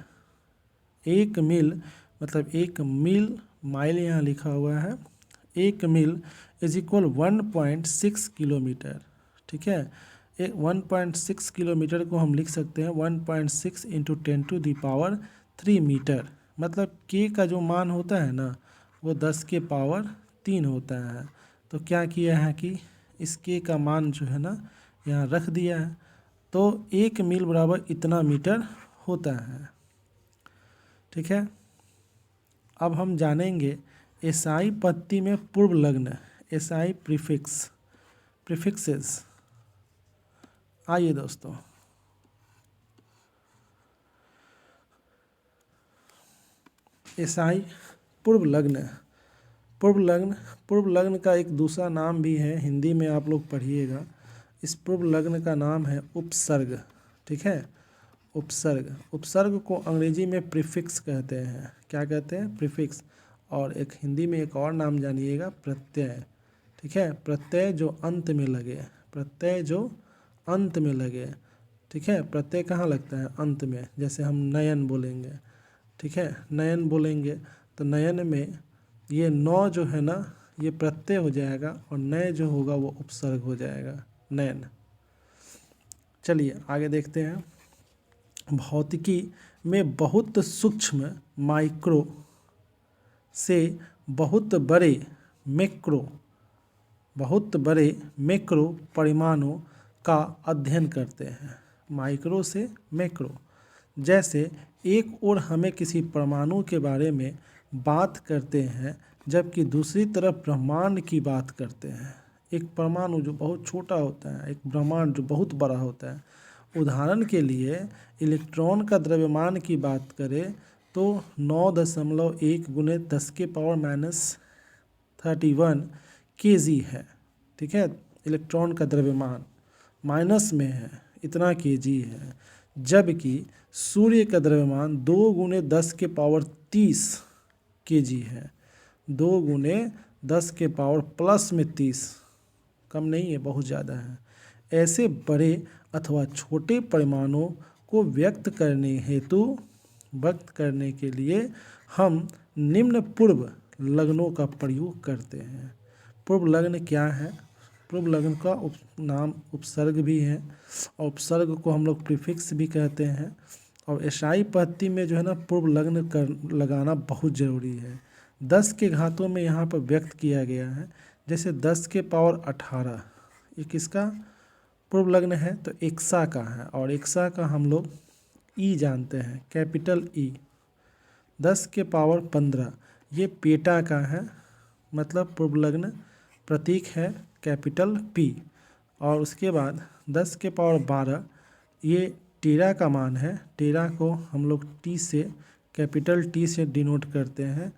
मतलब 1 मील, माइल यहाँ लिखा हुआ है। 1 मील इज इक्वल 1.6 किलोमीटर। ठीक है, 1.6 किलोमीटर को हम लिख सकते हैं 1.6 इंटू 10⁻³ मीटर। मतलब k का जो मान होता है ना वो 10⁻³ होता है। तो क्या किया है कि इस k का मान जो है ना यहाँ रख दिया है, तो 1 मील बराबर इतना मीटर होता है। ठीक है, अब हम जानेंगे SI पद्धति में पूर्व लग्न, SI प्रीफिक्सेस। आइए दोस्तों, SI पूर्व लग्न का एक दूसरा नाम भी है, हिंदी में आप लोग पढ़िएगा। इस पूर्व लग्न का नाम है उपसर्ग। ठीक है, उपसर्ग को अंग्रेजी में प्रीफिक्स कहते हैं। क्या कहते हैं? प्रीफिक्स। और एक हिंदी में एक और नाम जानिएगा, प्रत्यय। ठीक है, प्रत्यय जो अंत में लगे। ठीक है, प्रत्यय कहाँ लगता है? अंत में। जैसे हम नयन बोलेंगे, ठीक है, नयन बोलेंगे तो नयन में ये नौ जो है ना ये प्रत्यय हो जाएगा और नय जो होगा वो उपसर्ग हो जाएगा, नयन। चलिए आगे देखते हैं। भौतिकी में बहुत सूक्ष्म माइक्रो से बहुत बड़े मैक्रो परिमाणों का अध्ययन करते हैं। माइक्रो से मैक्रो, जैसे एक ओर हमें किसी परमाणु के बारे में बात करते हैं जबकि दूसरी तरफ ब्रह्मांड की बात करते हैं। एक परमाणु जो बहुत छोटा होता है, एक ब्रह्मांड जो बहुत बड़ा होता है। उदाहरण के लिए इलेक्ट्रॉन का द्रव्यमान की बात करें तो 9.1 × 10⁻³ kg है। ठीक है, इलेक्ट्रॉन का द्रव्यमान माइनस में है, इतना kg है। जबकि सूर्य का द्रव्यमान 2 × 10⁻30 kg है। 2 × 10⁻+30, कम नहीं है, बहुत ज़्यादा है। ऐसे बड़े अथवा छोटे परिमाणों को व्यक्त करने के लिए हम निम्न पूर्व लग्नों का प्रयोग करते हैं। पूर्व लग्न क्या है? पूर्व लग्न का नाम उपसर्ग भी है और उपसर्ग को हम लोग प्रीफिक्स भी कहते हैं। और SI पद्धति में जो है ना पूर्व लग्न लगाना बहुत ज़रूरी है। 10 के घातों में यहाँ पर व्यक्त किया गया है। जैसे 10⁻18 ये किसका पूर्व लग्न है? तो एक्सा का है, और एक्सा का हम लोग E जानते हैं, कैपिटल E। 10⁻15 ये पेटा का है, मतलब पूर्व लग्न प्रतीक है कैपिटल P। और उसके बाद 10⁻12 ये टेरा का मान है। टेरा को हम लोग T से कैपिटल टी से डिनोट करते हैं,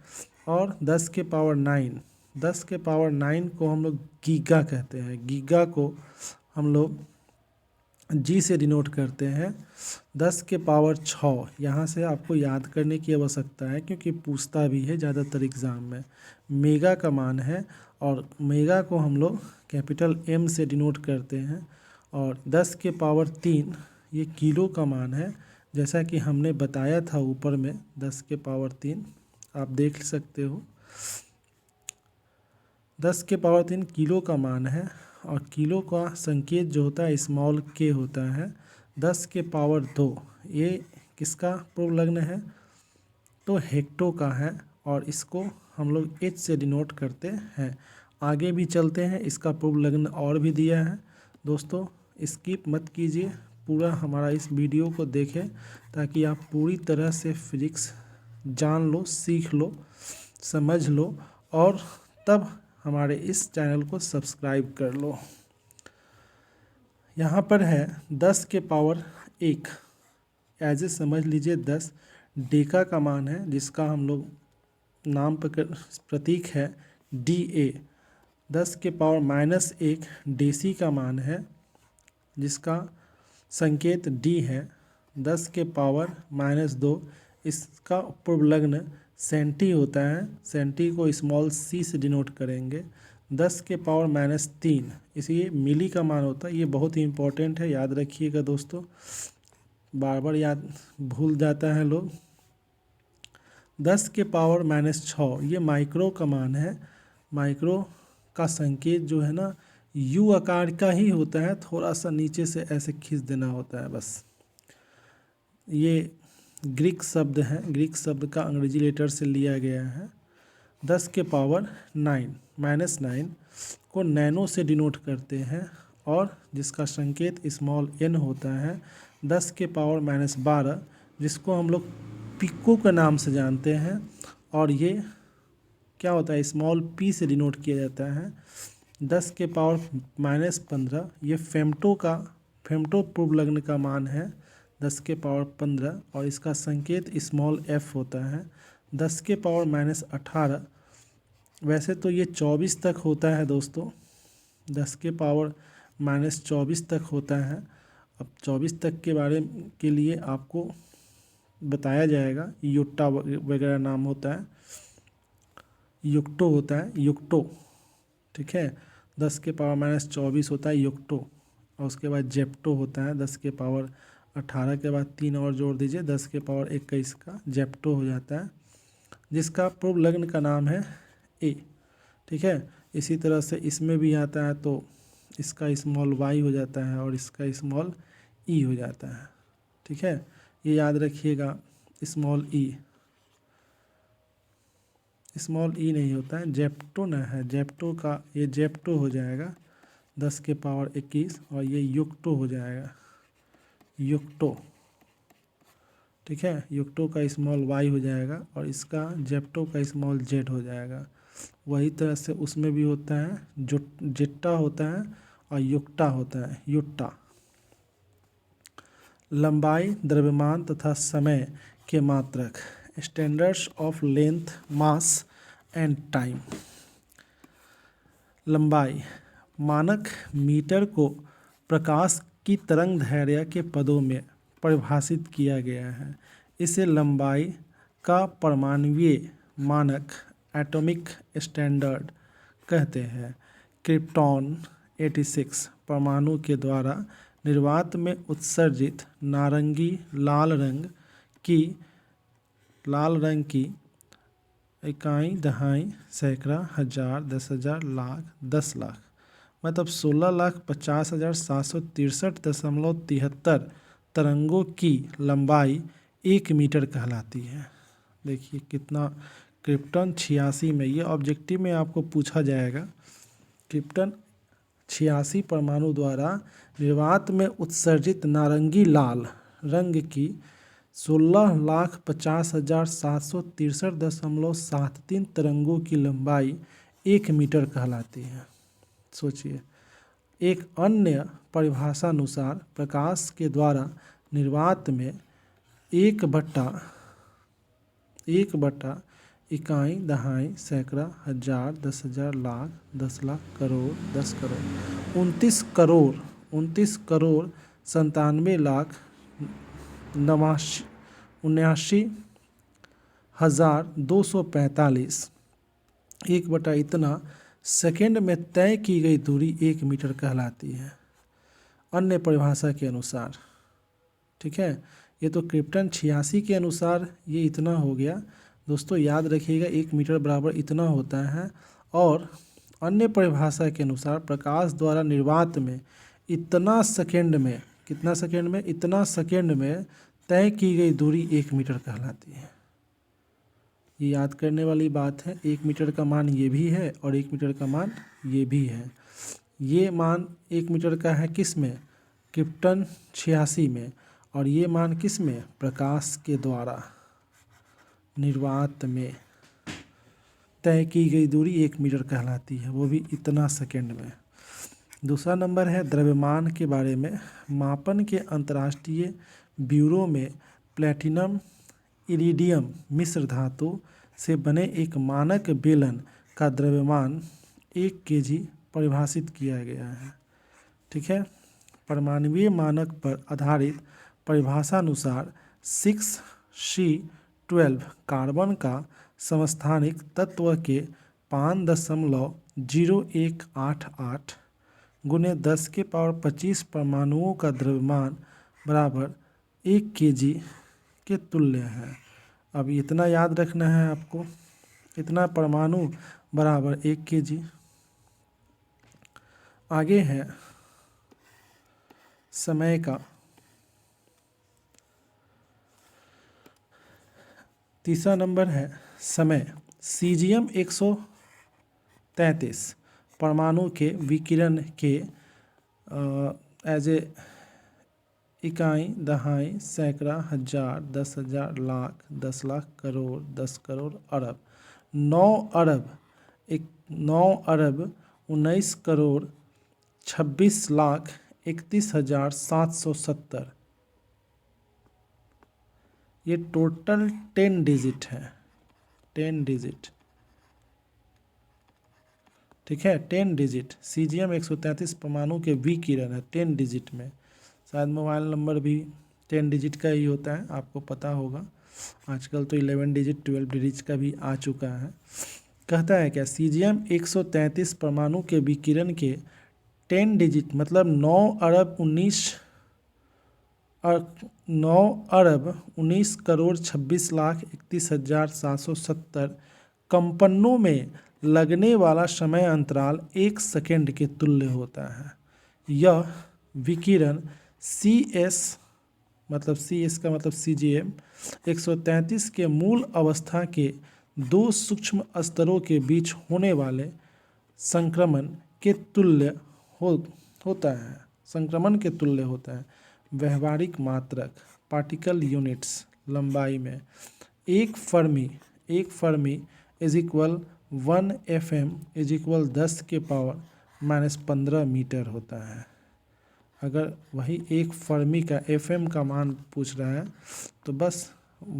और 10 के पावर 9 को हम लोग गीगा कहते हैं। गीगा को हम लोग जी से डिनोट करते हैं। 10 के पावर 6, यहाँ से आपको याद करने की आवश्यकता है क्योंकि पूछता भी है ज़्यादातर एग्ज़ाम में। मेगा का मान है, और मेगा को हम लोग कैपिटल एम से डिनोट करते हैं। और 10 के पावर 3 ये किलो का मान है, जैसा कि हमने बताया था ऊपर में। 10 के पावर 3 आप देख सकते हो, 10 के पावर 3 किलो का मान है, और किलो का संकेत जो होता है स्मॉल के होता है। 10 के पावर 2 ये किसका पूर्व लग्न है, तो हेक्टो का है, और इसको हम लोग एच से डिनोट करते हैं। आगे भी चलते हैं, इसका पूर्व लग्न और भी दिया है। दोस्तों स्किप मत कीजिए, पूरा हमारा इस वीडियो को देखें ताकि आप पूरी तरह से फिजिक्स जान लो, सीख लो, समझ लो, और तब हमारे इस चैनल को सब्सक्राइब कर लो। यहाँ पर है 10 के पावर 1, एज ए समझ लीजिए 10 डेका का मान है, जिसका हम लोग नाम प्रतीक है DA। 10 के पावर -1 डेसी का मान है, जिसका संकेत D है। 10 के पावर -2 इसका पूर्व लग्न सेंटी होता है, सेंटी को स्मॉल c से डिनोट करेंगे। 10 के पावर -3 इसी मिली का मान होता है। ये बहुत ही इम्पोर्टेंट है, याद रखिएगा दोस्तों, बार बार याद भूल जाता है लोग। 10 के पावर -6 ये माइक्रो का मान है। माइक्रो का संकेत जो है ना यू आकार का ही होता है, थोड़ा सा नीचे से ऐसे खींच देना होता है बस। ये ग्रीक शब्द है, ग्रीक शब्द का अंग्रेजी लेटर से लिया गया है। 10 के पावर 9 को नैनो से डिनोट करते हैं, और जिसका संकेत स्मॉल n होता है। 10 के पावर -12 जिसको हम लोग पिको के नाम से जानते हैं, और ये क्या होता है स्मॉल p से डिनोट किया जाता है। 10 के पावर -15 ये फेम्टो पूर्व लग्न का मान है। 10 के पावर 15 और इसका संकेत स्मॉल f होता है। 10 के पावर -18 वैसे तो ये 24 तक होता है दोस्तों, 10 के पावर -24 तक होता है। अब 24 तक के बारे के लिए आपको बताया जाएगा, युक्टा वगैरह नाम होता है, युक्टो होता है, युक्टो, ठीक है। 10 के पावर -24 होता है युक्टो, और उसके बाद जेप्टो होता है। 10 के पावर 18 के बाद 3 और जोड़ दीजिए, 10 के पावर 21 का जेप्टो हो जाता है, जिसका पूर्व लग्न का नाम है ए, ठीक है। इसी तरह से इसमें भी आता है, तो इसका स्मॉल y हो जाता है और इसका स्मॉल e हो जाता है, ठीक है। ये याद रखिएगा, स्मॉल ई नहीं होता है, जेप्टो ना है, जेप्टो का ये जेप्टो हो जाएगा 10 के पावर 21, और ये युक्टो हो जाएगा, युक्टो, ठीक है। युक्टो का स्मॉल y हो जाएगा और इसका जेप्टो का स्मॉल z हो जाएगा। वही तरह से उसमें भी होता है, जो जिट्टा होता है और युक्टा होता है, युट्टा। लंबाई, द्रव्यमान तथा समय के मात्रक, standards of length, mass and time. लंबाई, मानक मीटर को प्रकाश की तरंग दैर्घ्य के पदों में परिभाषित किया गया है। इसे लंबाई का परमाणुीय मानक एटॉमिक स्टैंडर्ड कहते हैं। क्रिप्टॉन 86 परमाणु के द्वारा निर्वात में उत्सर्जित नारंगी लाल रंग की इकाई, दहाई, सैकड़ा, हजार, 10,000, लाख, 10 लाख, मतलब 16,50,763.73 तरंगों की लंबाई 1 मीटर कहलाती है। देखिए कितना। क्रिप्टन 86 में, ये ऑब्जेक्टिव में आपको पूछा जाएगा। क्रिप्टन 86 परमाणु द्वारा निर्वात में उत्सर्जित नारंगी लाल रंग की 16,50,763.73 तरंगों की लंबाई 1 मीटर कहलाती है। सोचिए, एक अन्य परिभाषानुसार प्रकाश के द्वारा निर्वात में 1/4 एक बटा इकाई, दहाई, सैकड़ा, हजार, 10,000, लाख, 10 लाख, करोड़, 10 करोड़, 29 करोड़ 97 लाख 79,245। एक बटा इतना सेकेंड में तय की गई दूरी 1 मीटर कहलाती है अन्य परिभाषा के अनुसार। ठीक है, ये तो क्रिप्टन 86 के अनुसार ये इतना हो गया। दोस्तों याद रखिएगा 1 मीटर बराबर इतना होता है। और अन्य परिभाषा के अनुसार प्रकाश द्वारा निर्वात में इतना सेकेंड में, कितना सेकेंड में, इतना सेकेंड में तय की गई दूरी 1 मीटर कहलाती है। ये याद करने वाली बात है। 1 मीटर का मान ये भी है और 1 मीटर का मान ये भी है। ये मान 1 मीटर का है किस में? क्रिप्टन 86 में। और ये मान किस में? प्रकाश के द्वारा निर्वात में तय की गई दूरी 1 मीटर कहलाती है, वो भी इतना सेकेंड में। दूसरा नंबर है द्रव्यमान के बारे में। मापन के अंतर्राष्ट्रीय ब्यूरो में प्लैटिनम इरिडियम मिश्र धातु से बने एक मानक बेलन का द्रव्यमान 1 kg परिभाषित किया गया है। ठीक है, परमाणुीय मानक पर आधारित परिभाषानुसार 6C12 कार्बन का समस्थानिक तत्व के 5.0188 गुने 10 के पावर 25 परमाणुओं का द्रव्यमान बराबर 1 kg के तुल्य है। अब इतना याद रखना है आपको, इतना परमाणु बराबर 1 kg। आगे है समय का तीसरा नंबर है समय। सीजियम 133 परमाणु के विकिरण के एज ए इकाई, दहाई, सैकड़ा, हजार, 10,000, लाख, 10 लाख, करोड़, 10 करोड़, अरब, 9 अरब 19 करोड़ 26 लाख 31,770। ये टोटल 10 डिजिट है, 10 डिजिट। ठीक है, 10 डिजिट। सीजियम 133 परमाणु के विकिरण है 10 डिजिट में। शायद मोबाइल नंबर भी 10 डिजिट का ही होता है, आपको पता होगा। आजकल तो 11 डिजिट 12 डिजिट का भी आ चुका है। कहता है क्या? सीजियम 133 परमाणु के विकिरण के 10 डिजिट मतलब 9 अरब 19 करोड़ 26 लाख 31,770 कंपनों में लगने वाला समय अंतराल 1 सेकेंड के तुल्य होता है। यह विकिरण CS मतलब CS का मतलब सीजीएम 133 के मूल अवस्था के 2 सूक्ष्म स्तरों के बीच होने वाले संक्रमण के तुल्य होता है। संक्रमण के तुल्य होता है। व्यवहारिक मात्रक पार्टिकल यूनिट्स लंबाई में एक Fermi is equal 1 FM is equal 10 के पावर -15 मीटर होता है। अगर वही एक फर्मी का FM का मान पूछ रहा है तो बस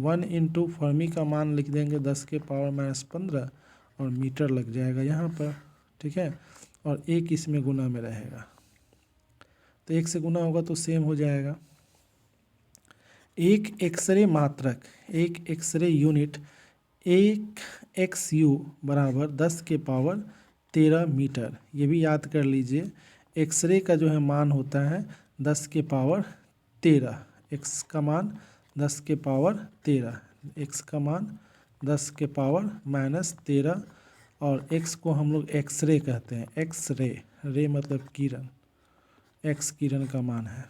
1 इंटू फर्मी का मान लिख देंगे 10 के पावर -15 और मीटर लग जाएगा यहाँ पर। ठीक है, और 1 इसमें गुना में रहेगा तो 1 से गुना होगा तो सेम हो जाएगा। एक एक्सरे मात्रक, एक एक्सरे यूनिट 1 XU बराबर 10 के पावर 13 मीटर। ये भी याद कर लीजिए, एक्सरे का जो है मान होता है 10 के पावर 13। एक्स का मान 10 के पावर 13, एक्स का मान 10 के पावर -13 और एक्स को हम लोग एक्सरे कहते हैं। एक्सरे, रे मतलब किरण, एक्स किरण का मान है।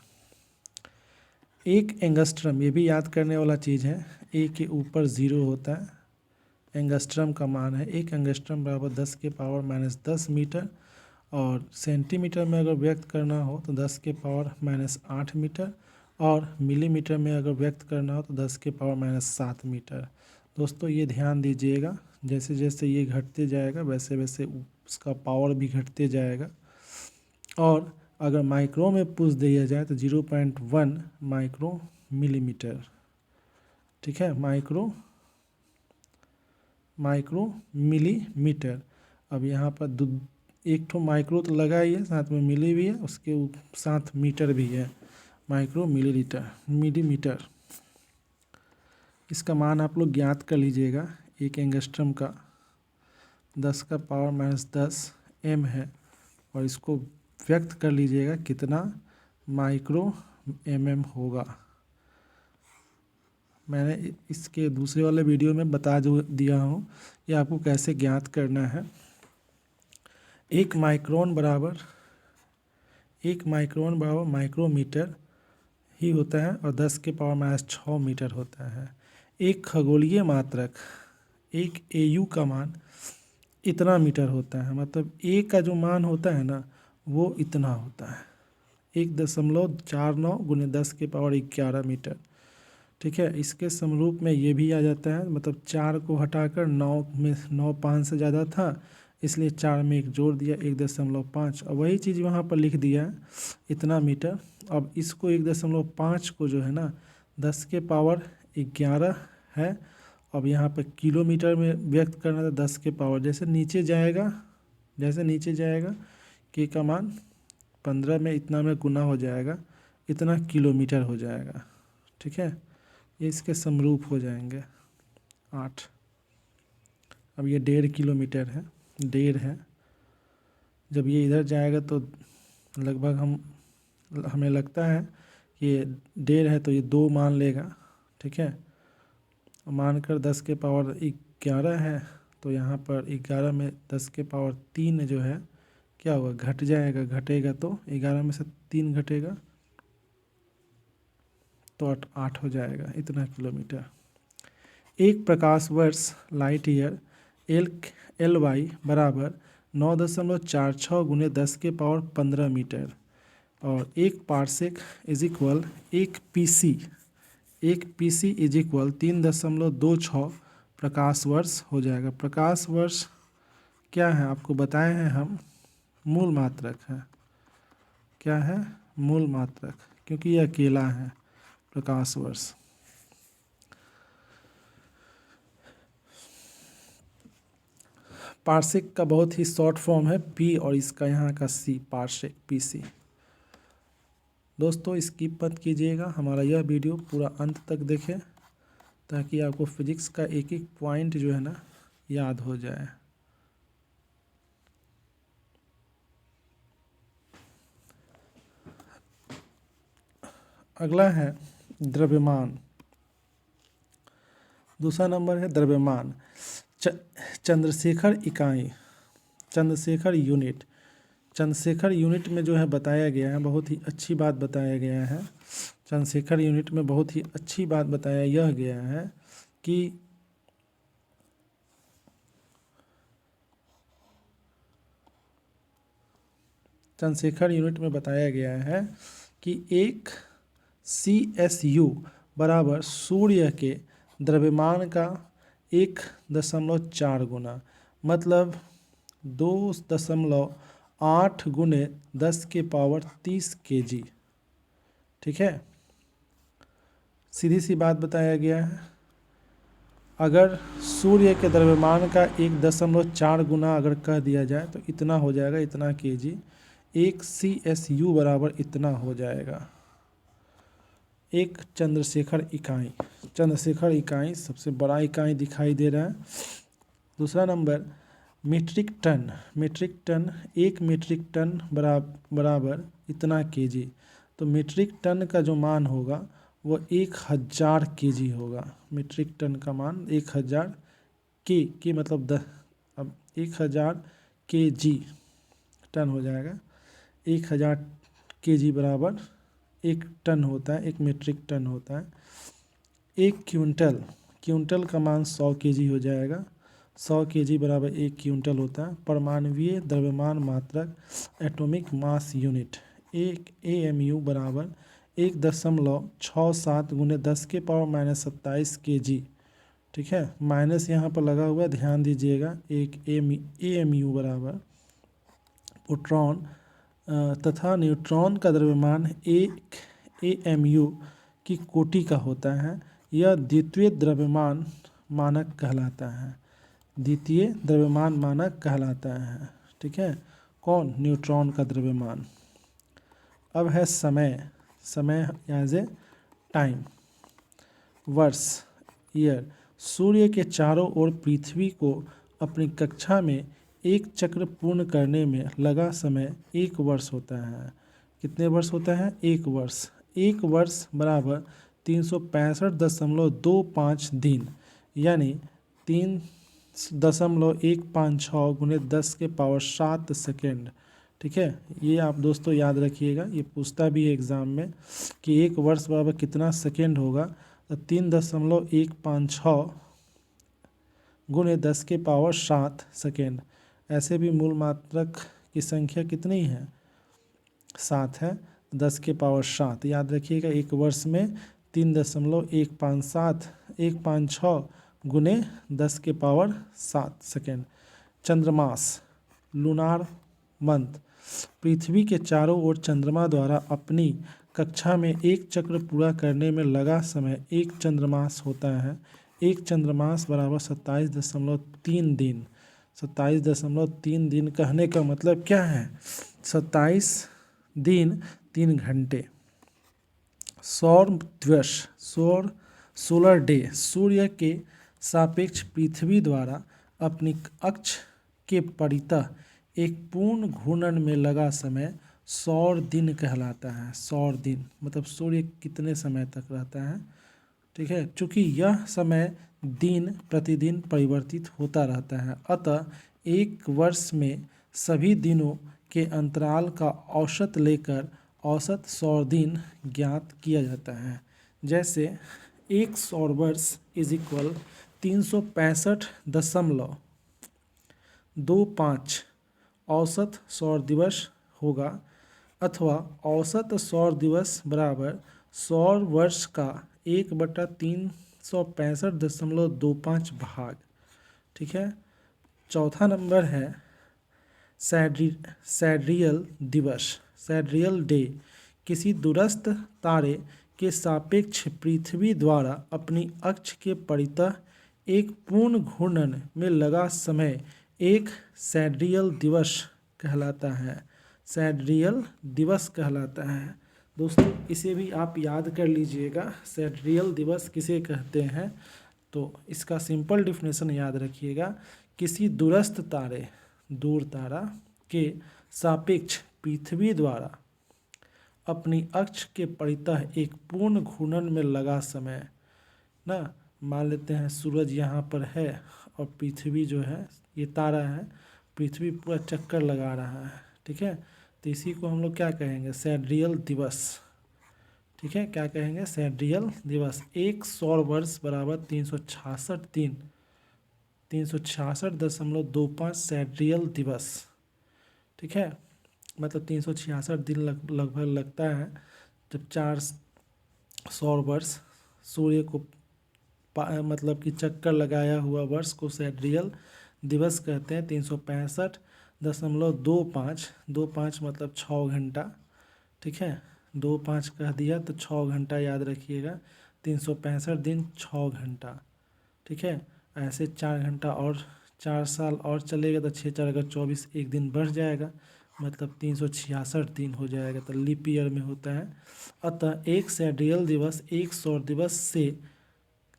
एक एंगस्ट्रम, ये भी याद करने वाला चीज़ है, ए के ऊपर 0 होता है। एंगस्ट्रम का मान है, एक एंगस्ट्रम बराबर 10 के पावर -10 मीटर और सेंटीमीटर में अगर व्यक्त करना हो तो 10 के पावर -8 मीटर और मिलीमीटर में अगर व्यक्त करना हो तो 10 के पावर -7 मीटर। दोस्तों ये ध्यान दीजिएगा, जैसे जैसे ये घटते जाएगा वैसे वैसे उसका पावर भी घटते जाएगा। और अगर माइक्रो में पूछ दिया जाए तो 0.1 माइक्रो मिलीमीटर। ठीक है, माइक्रो माइक्रो मिलीमीटर। अब यहाँ पर एक ठो माइक्रो तो लगा ही है, साथ में मिली भी है, उसके साथ मीटर भी है, माइक्रो मिलीमीटर। इसका मान आप लोग ज्ञात कर लीजिएगा। एक एंगस्ट्रम का 10⁻⁻10 m है, और इसको व्यक्त कर लीजिएगा कितना माइक्रो mm होगा। मैंने इसके दूसरे वाले वीडियो में बता दिया हूँ कि आपको कैसे ज्ञात करना है। 1 माइक्रोन बराबर माइक्रोमीटर ही होता है, और 10⁻⁻6 मीटर होता है। एक खगोलीय मात्रक, एक AU का मान इतना मीटर होता है, मतलब A का जो मान होता है ना वो इतना होता है, 1.49 × 10⁻11 मीटर। ठीक है, इसके समरूप में ये भी आ जाता है, मतलब 4 को हटाकर 9 में 9 5 से ज़्यादा था, इसलिए 4 में 1 जोड़ दिया 1.5, और वही चीज़ वहाँ पर लिख दिया है इतना मीटर। अब इसको 1.5 को जो है ना 10⁻11 है। अब यहाँ पर किलोमीटर में व्यक्त करना था 10 जैसे नीचे जाएगा के का मान 15 में इतना में गुना हो जाएगा, इतना किलोमीटर हो जाएगा। ठीक है, ये इसके समरूप हो जाएंगे 8। अब ये 1.5 किलोमीटर है, 1.5 है। जब ये इधर जाएगा तो लगभग हमें लगता है कि ये 1.5 है, तो ये 2 मान लेगा। ठीक है, मानकर 10⁻11 है, तो यहाँ पर 11 में 10⁻3 जो है क्या होगा, घट जाएगा, घटेगा तो 11 में से 3 घटेगा तो 8 हो जाएगा, इतना किलोमीटर। एक प्रकाश वर्ष लाइट ईयर LY बराबर 9.46 × 10⁻15 मीटर, और एक पार्सेक इज इक्वल एक PC इज इक्वल 3.26 प्रकाश वर्ष हो जाएगा। प्रकाश वर्ष क्या है आपको बताए हैं हम, मूल मात्रक है। क्या है, मूल मात्रक, क्योंकि यह अकेला है प्रकाश वर्ष। पार्सेक का बहुत ही शॉर्ट फॉर्म है P, और इसका यहाँ का C, पार्सेक PC। दोस्तों स्किप मत कीजिएगा, हमारा यह वीडियो पूरा अंत तक देखें ताकि आपको फिजिक्स का एक एक पॉइंट जो है ना याद हो जाए। अगला है द्रव्यमान। दूसरा नंबर है द्रव्यमान। चंद्रशेखर इकाई, चंद्रशेखर यूनिट में जो है बताया गया है, बहुत ही अच्छी बात बताया गया है। चंद्रशेखर यूनिट में बहुत ही अच्छी बात बताया यह गया है कि चंद्रशेखर यूनिट में बताया गया है कि एक CSU बराबर सूर्य के द्रव्यमान का 1.4 गुना, मतलब 2.8 × 10⁻30 kg। ठीक है, सीधी सी बात बताया गया है। अगर सूर्य के द्रव्यमान का 1.4 गुना अगर कह दिया जाए तो इतना हो जाएगा, इतना kg। एक CSU बराबर इतना हो जाएगा। एक चंद्रशेखर इकाई सबसे बड़ा इकाई दिखाई दे रहा है। दूसरा नंबर मीट्रिक टन, एक मीट्रिक टन बराबर इतना kg। तो मीट्रिक टन का जो मान होगा वो 1000 kg होगा। मीट्रिक टन का मान 1000 के मतलब अब 1000 kg टन हो जाएगा। 1000 kg बराबर 1 टन होता है, 1 मीट्रिक टन होता है। एक क्विंटल का मान 100 kg हो जाएगा। 100 kg बराबर 1 क्विंटल होता है। परमाणुवीय द्रव्यमान मात्रक एटॉमिक मास यूनिट, एक AMU बराबर 1.67 × 10⁻⁻27 kg। ठीक है, माइनस यहाँ पर लगा हुआ है, ध्यान दीजिएगा। एक AMU बराबर प्रोटॉन तथा न्यूट्रॉन का द्रव्यमान एक AMU की कोटि का होता है। यह द्वितीय द्रव्यमान मानक कहलाता है। द्वितीय द्रव्यमान मानक कहलाता है। ठीक है, कौन? न्यूट्रॉन का द्रव्यमान। अब है समय, समय एज ए टाइम। वर्ष, ईयर। सूर्य के चारों ओर पृथ्वी को अपनी कक्षा में एक चक्र पूर्ण करने में लगा समय 1 वर्ष होता है। कितने वर्ष होता है? 1 वर्ष। 1 वर्ष बराबर 365.25 दिन, यानी 3.156 गुने 10 के पावर 7 सेकेंड। ठीक है, ये आप दोस्तों याद रखिएगा, ये पूछता भी है एग्ज़ाम में कि 1 वर्ष बराबर कितना सेकेंड होगा। तो 3.156 गुने 10 के पावर 7 सेकेंड। ऐसे भी मूल मात्रक की संख्या कितनी है? 7 है, 10 के पावर 7 याद रखिएगा। 1 वर्ष में 3.156 गुने 10 के पावर 7 सेकेंड। चंद्रमास, लूनार मंथ। पृथ्वी के चारों ओर चंद्रमा द्वारा अपनी कक्षा में एक चक्र पूरा करने में लगा समय 1 चंद्रमास होता है। 1 चंद्रमास बराबर 27.3 दिन। 27.3 दिन कहने का मतलब क्या है? 27 दिन 3 घंटे। सौर दिवस, सोलर डे। सूर्य के सापेक्ष पृथ्वी द्वारा अपनी अक्ष के परितः एक पूर्ण घूर्णन में लगा समय सौर दिन कहलाता है। सौर दिन मतलब सूर्य कितने समय तक रहता है। ठीक है, चूँकि यह समय दिन प्रतिदिन परिवर्तित होता रहता है, अतः 1 वर्ष में सभी दिनों के अंतराल का औसत लेकर औसत सौर दिन ज्ञात किया जाता है। जैसे 1 सौर वर्ष इज इक्वल 365.25 औसत सौर दिवस होगा, अथवा औसत सौर दिवस बराबर सौर वर्ष का 1/365.25 भाग। ठीक है, चौथा नंबर है सैड्रियल दिवस, सैड्रियल डे। किसी दूरस्थ तारे के सापेक्ष पृथ्वी द्वारा अपनी अक्ष के परितः एक पूर्ण घूर्णन में लगा समय एक सैड्रियल दिवस कहलाता है। सैड्रियल दिवस कहलाता है। दोस्तों इसे भी आप याद कर लीजिएगा, सैड्रियल दिवस किसे कहते हैं। तो इसका सिंपल डिफिनेशन याद रखिएगा, किसी दूरस्थ तारे, दूर तारा के सापेक्ष पृथ्वी द्वारा अपनी अक्ष के परितः एक पूर्ण घूर्णन में लगा समय ना। मान लेते हैं सूरज यहाँ पर है और पृथ्वी जो है ये तारा है, पृथ्वी पूरा चक्कर लगा रहा है। ठीक है, तो इसी को हम लोग क्या कहेंगे? सैड्रियल दिवस। ठीक है, क्या कहेंगे? सैड्रियल दिवस। 1 सौर वर्ष बराबर 366 दिन, 366.25 सैड्रियल दिवस। ठीक है, मतलब 366 दिन लगभग लगता है जब 4 सौर वर्ष सूर्य को मतलब कि चक्कर लगाया हुआ वर्ष को सैड्रियल दिवस कहते हैं। 365.25 मतलब 6 घंटा। ठीक है, 25 कह दिया तो 6 घंटा याद रखिएगा। 365 दिन 6 घंटा। ठीक है, ऐसे 4 घंटा और 4 साल और चलेगा तो 6 4 अगर 24, एक दिन बढ़ जाएगा, मतलब 366 दिन हो जाएगा, तो लीप ईयर में होता है। अतः एक सैड्रियल दिवस 1 सौर दिवस से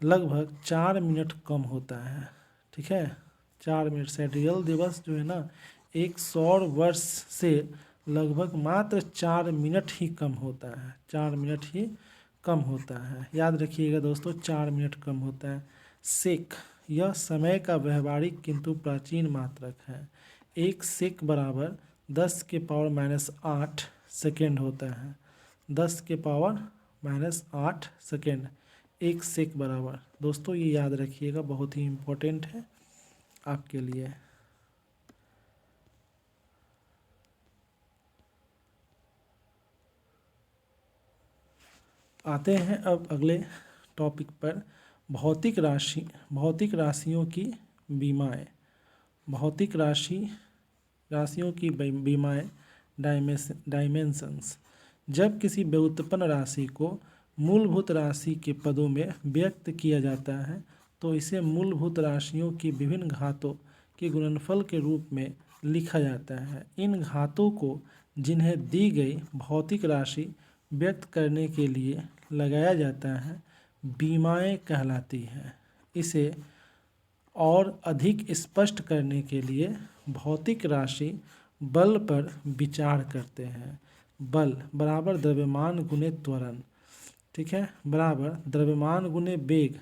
लगभग 4 मिनट कम होता है। ठीक है, 4 मिनट। सैड्रियल दिवस जो है ना 1 सौर वर्ष से लगभग मात्र 4 मिनट ही कम होता है। 4 मिनट ही कम होता है, याद रखिएगा दोस्तों, 4 मिनट कम होता है। सेक, यह समय का व्यवहारिक किंतु प्राचीन मात्रक है। 1 सेक बराबर 10 के पावर -8 सेकेंड होता है। 10 के पावर -8 सेकेंड 1 सेक बराबर। दोस्तों ये याद रखिएगा, बहुत ही इम्पोर्टेंट है आपके लिए। आते हैं अब अगले टॉपिक पर, भौतिक राशियों की बीमाएँ। भौतिक राशियों की बीमाएँ, डायमेंशंस। जब किसी व्युत्पन्न राशि को मूलभूत राशि के पदों में व्यक्त किया जाता है तो इसे मूलभूत राशियों की विभिन्न घातों के गुणनफल के रूप में लिखा जाता है। इन घातों को जिन्हें दी गई भौतिक राशि व्यक्त करने के लिए लगाया जाता है बीमाएँ कहलाती हैं। इसे और अधिक स्पष्ट करने के लिए भौतिक राशि बल पर विचार करते हैं। बल बराबर द्रव्यमान गुणे त्वरण, ठीक है, बराबर द्रव्यमान गुणे वेग,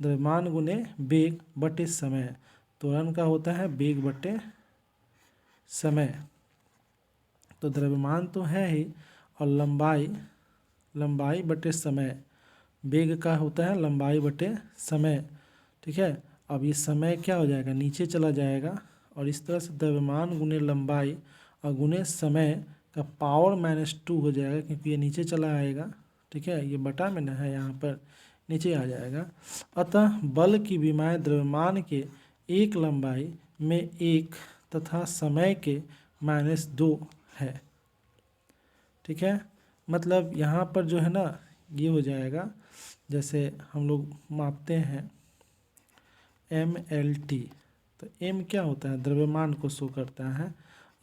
द्रव्यमान गुणे वेग बटे समय। त्वरण का होता है वेग बटे समय, तो द्रव्यमान तो है ही, और लंबाई बटे समय, वेग का होता है लंबाई बटे समय, ठीक है। अब ये समय क्या हो जाएगा, नीचे चला जाएगा, और इस तरह से द्रव्यमान गुणे लंबाई और गुणे समय का पावर -2 हो जाएगा, क्योंकि ये नीचे चला आएगा, ठीक है, ये बटा में ना है, यहाँ पर नीचे आ जाएगा। अतः बल की विमाएँ द्रव्यमान के एक लंबाई में 1 तथा समय के -2 है, ठीक है। मतलब यहाँ पर जो है ना ये हो जाएगा, जैसे हम लोग मापते हैं mLT, तो m क्या होता है, द्रव्यमान को शो करता है,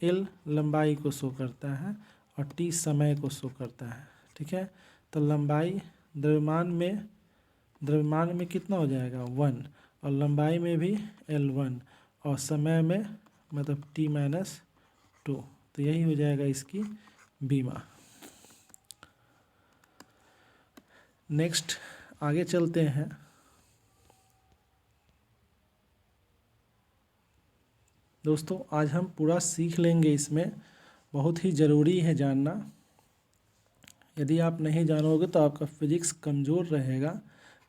l लंबाई को शो करता है, और t समय को शो करता है, ठीक है। तो लंबाई द्रव्यमान में कितना हो जाएगा 1, और लंबाई में भी L1, और समय में मतलब t-2, तो यही हो जाएगा इसकी बीमा। नेक्स्ट आगे चलते हैं। दोस्तों आज हम पूरा सीख लेंगे, इसमें बहुत ही ज़रूरी है जानना। यदि आप नहीं जानोगे तो आपका फिजिक्स कमज़ोर रहेगा।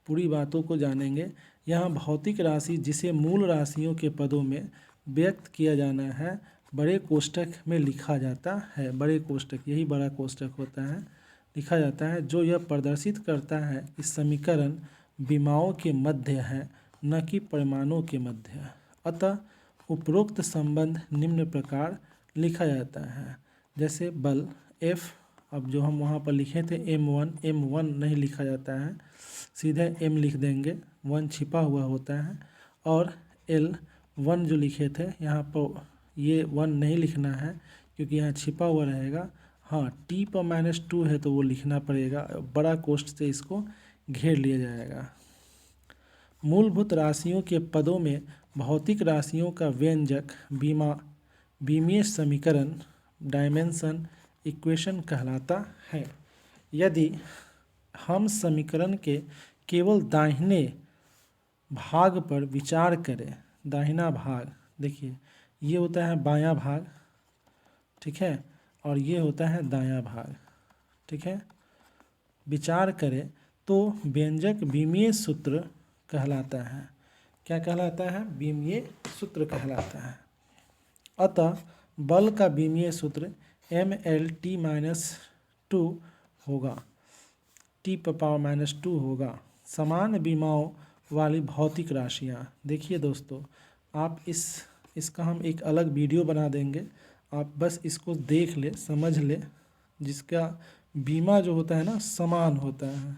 पूरी बातों को जानेंगे। यहाँ भौतिक राशि जिसे मूल राशियों के पदों में व्यक्त किया जाना है बड़े कोष्ठक में लिखा जाता है। बड़े कोष्ठक, यही बड़ा कोष्ठक होता है, लिखा जाता है, जो यह प्रदर्शित करता है कि समीकरण विमाओं के मध्य है, न कि परिमाणों के मध्य। अतः उपरोक्त संबंध निम्न प्रकार लिखा जाता है। जैसे बल F, अब जो हम वहाँ पर लिखे थे M1 नहीं लिखा जाता है, सीधे M लिख देंगे, 1 छिपा हुआ होता है। और L1 जो लिखे थे यहाँ पर ये 1 नहीं लिखना है, क्योंकि यहाँ छिपा हुआ रहेगा। हाँ, t पर -2 है तो वो लिखना पड़ेगा, बड़ा कोष्ठ से इसको घेर लिया जाएगा। मूलभूत राशियों के पदों में भौतिक राशियों का व्यंजक बीमीय समीकरण डायमेंशन इक्वेशन कहलाता है। यदि हम समीकरण के केवल दाहिने भाग पर विचार करें, दाहिना भाग देखिए, ये होता है बायां भाग, ठीक है, और ये होता है दायां भाग, ठीक है, विचार करें तो व्यंजक बीमीय सूत्र कहलाता है। क्या कहलाता है, बीमीय सूत्र कहलाता है। अतः बल का बीमीय सूत्र mLT-2 होगा, t⁻2 होगा। समान विमाओं वाली भौतिक राशियाँ, देखिए दोस्तों, आप इसका हम एक अलग वीडियो बना देंगे, आप बस इसको देख ले, समझ ले। जिसका बीमा जो होता है ना समान होता है,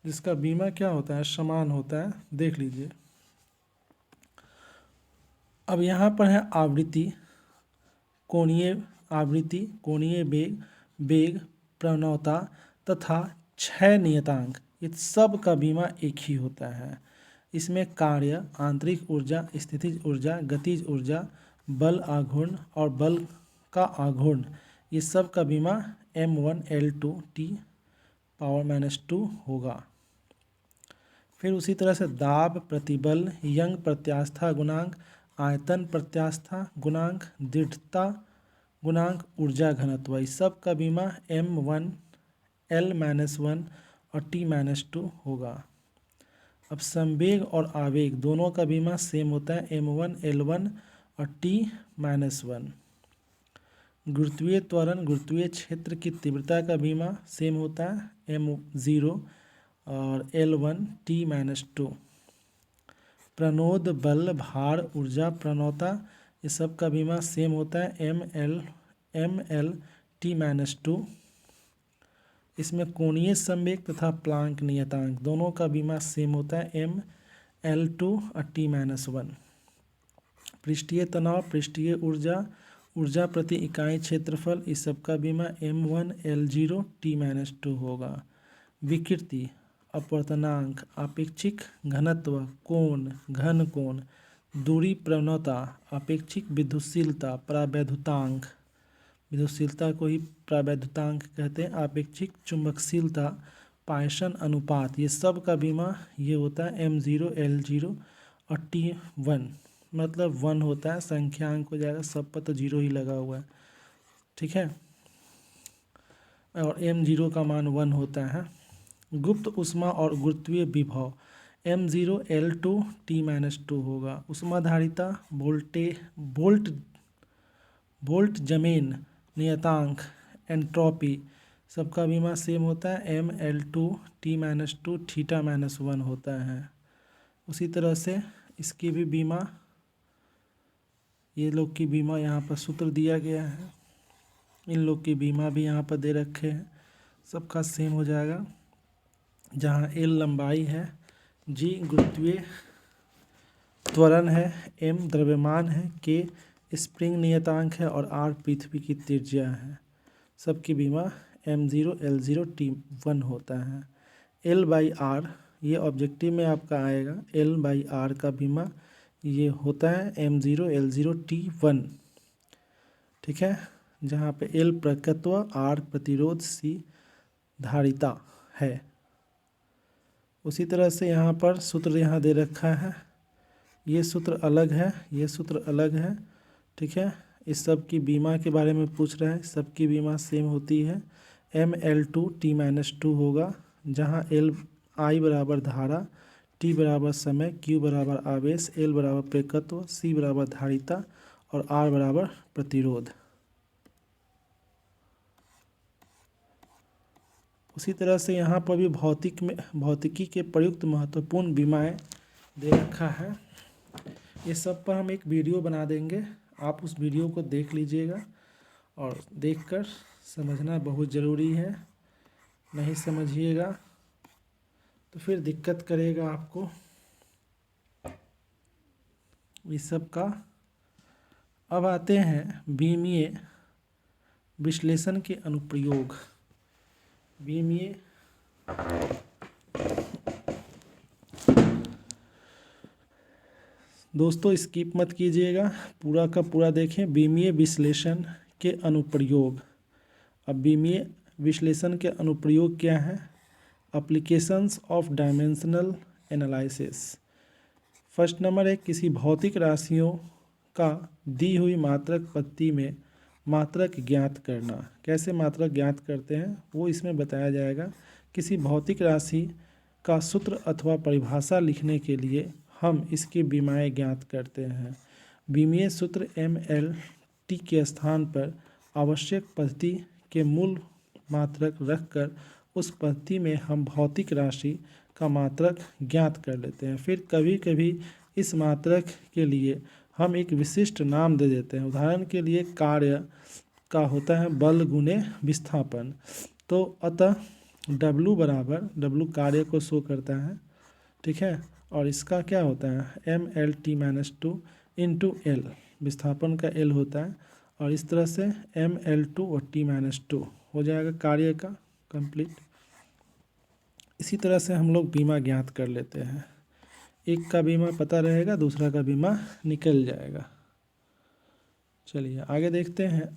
जिसका बीमा क्या होता है, समान होता है, देख लीजिए। अब यहाँ पर है आवृत्ति, कोणीय वेग, प्रवणता तथा क्षय नियतांक, ये सब का बीमा एक ही होता है। इसमें कार्य, आंतरिक ऊर्जा, स्थितिज ऊर्जा, गतिज ऊर्जा, बल आघूर्ण और बल का आघूर्ण, ये सब का बीमा M1L2 t⁻2 होगा। फिर उसी तरह से दाब, प्रतिबल, यंग प्रत्यास्था गुणांक, आयतन प्रत्यास्था गुणांक, दृढ़ता गुणांक, ऊर्जा घनत्व, इस सब का बीमा M1L-1 और t-2 होगा। अब संवेग और आवेग दोनों का बीमा सेम होता है, M1L1 और t-1। गुरुत्वीय त्वरण, गुरुत्वीय क्षेत्र की तीव्रता का बीमा सेम होता है, M0 और L1 t-2। प्रणोद, बल, भार, ऊर्जा, प्रणोता, ये सब का बीमा सेम होता है, ML t-2। इसमें कोणीय संवेग तथा प्लांक नियतांक दोनों का बीमा सेम होता है, L2 और T-1। पृष्ठीय तनाव, पृष्ठीय ऊर्जा, ऊर्जा प्रति इकाई क्षेत्रफल, इस सब का बीमा M1 L0 T-2 होगा। विकृति, अपवर्तनांक, आपेक्षिक घनत्व, कोण, घन कोण, दूरी, प्रवणता, आपेक्षिक विद्युतशीलता, प्रावैधुतांक, विद्युतशीलता को ही प्रावैधुतांक कहते हैं, आपेक्षिक चुंबकशीलता, पायसन अनुपात, ये सब का बीमा ये होता है M0 L0 और T1, मतलब 1 होता है, संख्यांक हो जाएगा, सब पर तो 0 ही लगा हुआ है, ठीक है, और M0 का मान 1 होता है। गुप्त ऊष्मा और गुरुत्वीय विभव M0 L2 T-2 होगा। ऊष्माधारिता, वोल्ट जमीन नियतांक, एंट्रोपी, सबका बीमा सेम होता है ML2 T-2 θ-1 होता है। उसी तरह से इसकी भी बीमा, ये लोग की बीमा यहाँ पर सूत्र दिया गया है, इन लोग की बीमा भी यहाँ पर दे रखे हैं, सबका सेम हो जाएगा। जहाँ L लंबाई है, G गुरुत्वीय त्वरण है, M द्रव्यमान है, K स्प्रिंग नियतांक है और R पृथ्वी की त्रिज्या है। सबकी बीमा M0 L0 T1 होता है। L/R, ये ऑब्जेक्टिव में आपका आएगा, L/R का बीमा ये होता है M0 L0 T1, ठीक है, जहाँ पे L प्रकत्व, R प्रतिरोध, C धारिता है। उसी तरह से यहाँ पर सूत्र यहाँ दे रखा है, ये सूत्र अलग है, ये सूत्र अलग है, ठीक है। इस सब की बीमा के बारे में पूछ रहा है, सबकी बीमा सेम होती है, ML2 T-2 होगा, जहाँ L I बराबर धारा, T बराबर समय, Q बराबर आवेश, L बराबर प्रेरकत्व, C बराबर धारिता और R बराबर प्रतिरोध। उसी तरह से यहाँ पर भी भौतिकी के प्रयुक्त महत्वपूर्ण बीमाएं दे रखा है। ये सब पर हम एक वीडियो बना देंगे, आप उस वीडियो को देख लीजिएगा और देखकर समझना बहुत ज़रूरी है, नहीं समझिएगा तो फिर दिक्कत करेगा आपको इस सब का। अब आते हैं बीमीय विश्लेषण के अनुप्रयोग। बीमीय दोस्तों स्किप मत कीजिएगा, पूरा का पूरा देखें। बीमीय विश्लेषण के अनुप्रयोग। अब बीमीय विश्लेषण के अनुप्रयोग क्या है? Applications of dimensional analysis. First number है किसी भौतिक राशियों का दी हुई मात्रक पद्धति में मात्रक ज्ञात करना। कैसे मात्रक ज्ञात करते हैं वो इसमें बताया जाएगा। किसी भौतिक राशि का सूत्र अथवा परिभाषा लिखने के लिए हम इसकी बीमाएँ ज्ञात करते हैं। बीमीय सूत्र MLT के स्थान पर आवश्यक पद्धति के मूल मात्रक रखकर उस पद्धति में हम भौतिक राशि का मात्रक ज्ञात कर लेते हैं। फिर कभी कभी इस मात्रक के लिए हम एक विशिष्ट नाम दे देते हैं। उदाहरण के लिए कार्य का होता है बल गुणे विस्थापन। तो अतः W बराबर, W कार्य को शो करता है, ठीक है, और इसका क्या होता है MLT-2 इंटू L, विस्थापन का L होता है, और इस तरह से ML2 और T-2 हो जाएगा कार्य का कंप्लीट। इसी तरह से हम लोग बीमा ज्ञात कर लेते हैं। एक का बीमा पता रहेगा, दूसरा का बीमा निकल जाएगा। चलिए आगे देखते हैं।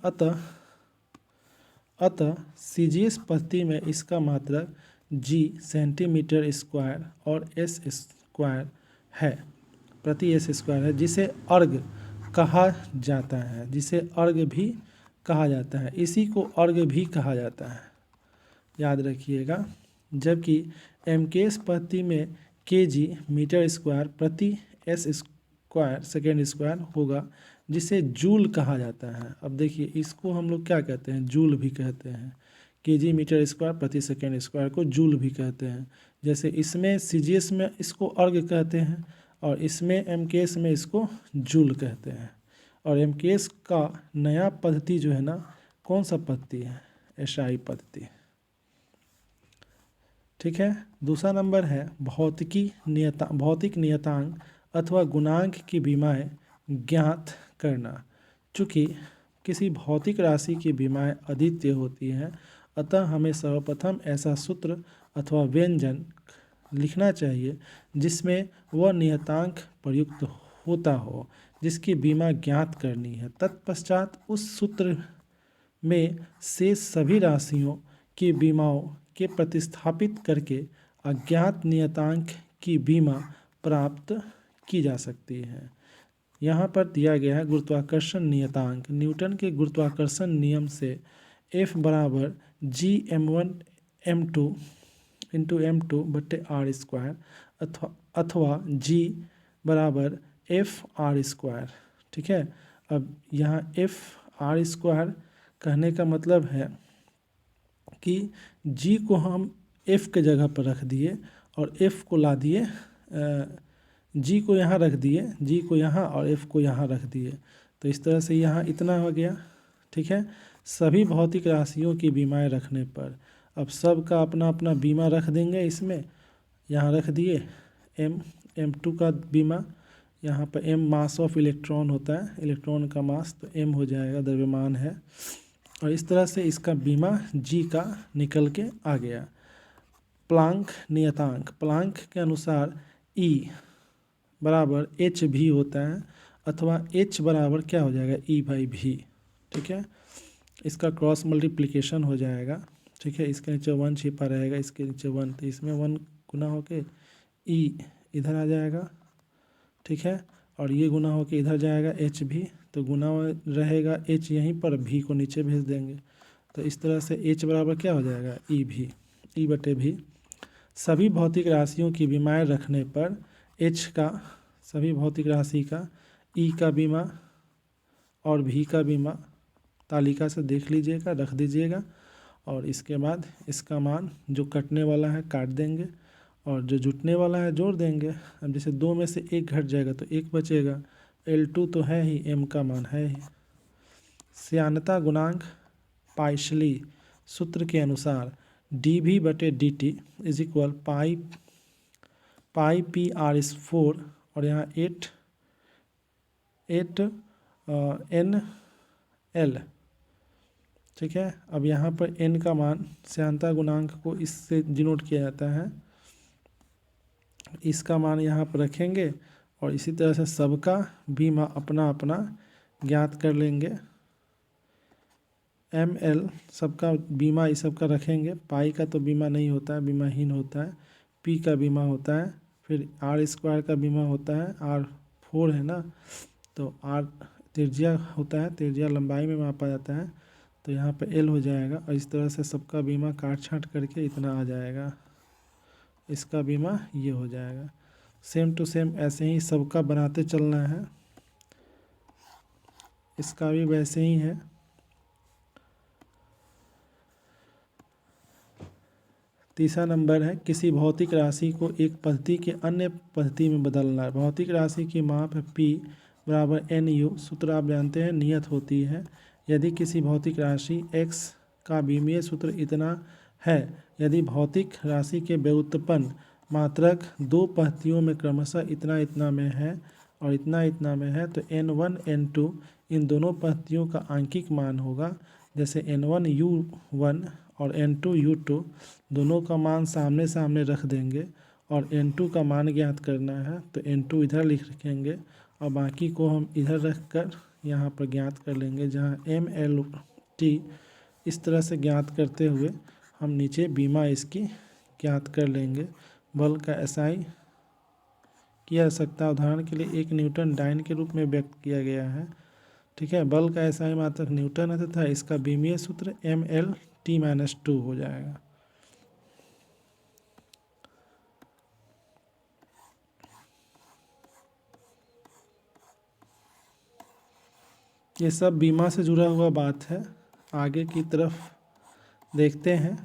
अतः CGS पद्धति में इसका मात्रक G सेंटीमीटर स्क्वायर और S स्क्वायर है, प्रति S स्क्वायर है, जिसे अर्ग कहा जाता है, जिसे अर्ग भी कहा जाता है। इसी को अर्ग भी कहा जाता है, याद रखिएगा। जबकि MKS पद्धति में kg मीटर स्क्वायर प्रति S स्क्वायर सेकेंड स्क्वायर होगा, जिसे जूल कहा जाता है। अब देखिए इसको हम लोग क्या कहते हैं, जूल भी कहते हैं। kg मीटर स्क्वायर प्रति सेकेंड स्क्वायर को जूल भी कहते हैं। जैसे इसमें CGS में इसको अर्ग कहते हैं और इसमें MKS में इसको जूल कहते हैं। और MKS का नया पद्धति जो है ना, कौन सा पद्धति है, SI पद्धति, ठीक है। दूसरा नंबर है भौतिक नियतांक अथवा गुणांक की विमाएँ ज्ञात करना। चूँकि किसी भौतिक राशि की विमाएँ अद्वितीय होती हैं, अतः हमें सर्वप्रथम ऐसा सूत्र अथवा व्यंजन लिखना चाहिए जिसमें वह नियतांक प्रयुक्त होता हो जिसकी विमा ज्ञात करनी है। तत्पश्चात उस सूत्र में शेष सभी राशियों की विमाओं के प्रतिस्थापित करके अज्ञात नियतांक की विमा प्राप्त की जा सकती है। यहाँ पर दिया गया है गुरुत्वाकर्षण नियतांक। न्यूटन के गुरुत्वाकर्षण नियम से F बराबर G m1 m2 into m2/r² अथवा G बराबर F_r²। ठीक है। अब यहाँ F_r² कहने का मतलब है कि G को हम F के जगह पर रख दिए और F को ला दिए, G को यहाँ रख दिए, G को यहाँ और F को यहाँ रख दिए। तो इस तरह से यहाँ इतना हो गया। ठीक है। सभी भौतिक राशियों की विमाएँ रखने पर अब सब का अपना अपना बीमा रख देंगे। इसमें यहाँ रख दिए m2 का बीमा, यहाँ पर m मास ऑफ इलेक्ट्रॉन होता है, इलेक्ट्रॉन का मास, तो m हो जाएगा द्रव्यमान है। और इस तरह से इसका बीमा G का निकल के आ गया। प्लांक नियतांक, प्लांक के अनुसार E बराबर hv होता है अथवा h बराबर क्या हो जाएगा E/v। ठीक है। इसका क्रॉस मल्टीप्लिकेशन हो जाएगा। ठीक है। इसके नीचे 1 छिपा रहेगा, इसके नीचे 1, तो इसमें 1 गुना होके E इधर आ जाएगा। ठीक है। और ये गुना होके इधर जाएगा hv, तो गुना रहेगा h यहीं पर, v को नीचे भेज देंगे। तो इस तरह से h बराबर क्या हो जाएगा E/v। सभी भौतिक राशियों की विमाएँ रखने पर h का, सभी भौतिक राशि का E का बीमा और v का बीमा तालिका से देख लीजिएगा, रख दीजिएगा। और इसके बाद इसका मान जो कटने वाला है काट देंगे और जो जुटने वाला है जोड़ देंगे। अब जैसे 2 में से 1 घट जाएगा तो 1 बचेगा। L2 तो है ही, m का मान है ही। श्यानता गुणांक पाइशली सूत्र के अनुसार dV/dt is equal pi PR4 और यहाँ 8 NL। ठीक है। अब यहाँ पर n का मान, श्यानता गुणांक को इससे डिनोट किया जाता है, इसका मान यहाँ पर रखेंगे और इसी तरह से सबका बीमा अपना अपना ज्ञात कर लेंगे। ml सबका बीमा इस सब का रखेंगे। पाई का तो बीमा नहीं होता है, बीमाहीन होता है। p का बीमा होता है, फिर r² का बीमा होता है, r4 है ना, तो r त्रिज्या होता है, त्रिज्या लंबाई में मापा जाता है, तो यहाँ पे L हो जाएगा। और इस तरह से सबका बीमा काट छाँट करके इतना आ जाएगा, इसका बीमा ये हो जाएगा। सेम टू सेम ऐसे ही सबका बनाते चलना है, इसका भी वैसे ही है। तीसरा नंबर है किसी भौतिक राशि को एक पद्धति के अन्य पद्धति में बदलना। भौतिक राशि की माप P बराबर NU, सूत्र आप जानते हैं, नियत होती है। यदि किसी भौतिक राशि x का विमीय सूत्र इतना है, यदि भौतिक राशि के व्युत्पन्न मात्रक 2 पद्धतियों में क्रमशः इतना इतना में है और इतना इतना में है, तो n1 n2 इन दोनों पद्धतियों का आंकिक मान होगा। जैसे n1 u1 और n2 u2 दोनों का मान सामने सामने रख देंगे और n2 का मान ज्ञात करना है, तो n2 इधर लिख रखेंगे और बाकी को हम इधर रख कर यहाँ पर ज्ञात कर लेंगे, जहाँ mlt इस तरह से ज्ञात करते हुए हम नीचे बीमा इसकी ज्ञात कर लेंगे। बल का SI किया जा सकता है, उदाहरण के लिए 1 न्यूटन डाइन के रूप में व्यक्त किया गया है। ठीक है। बल का SI मात्रक न्यूटन है तथा इसका विमीय सूत्र mlt-2 हो जाएगा। ये सब बीमा से जुड़ा हुआ बात है। आगे की तरफ देखते हैं।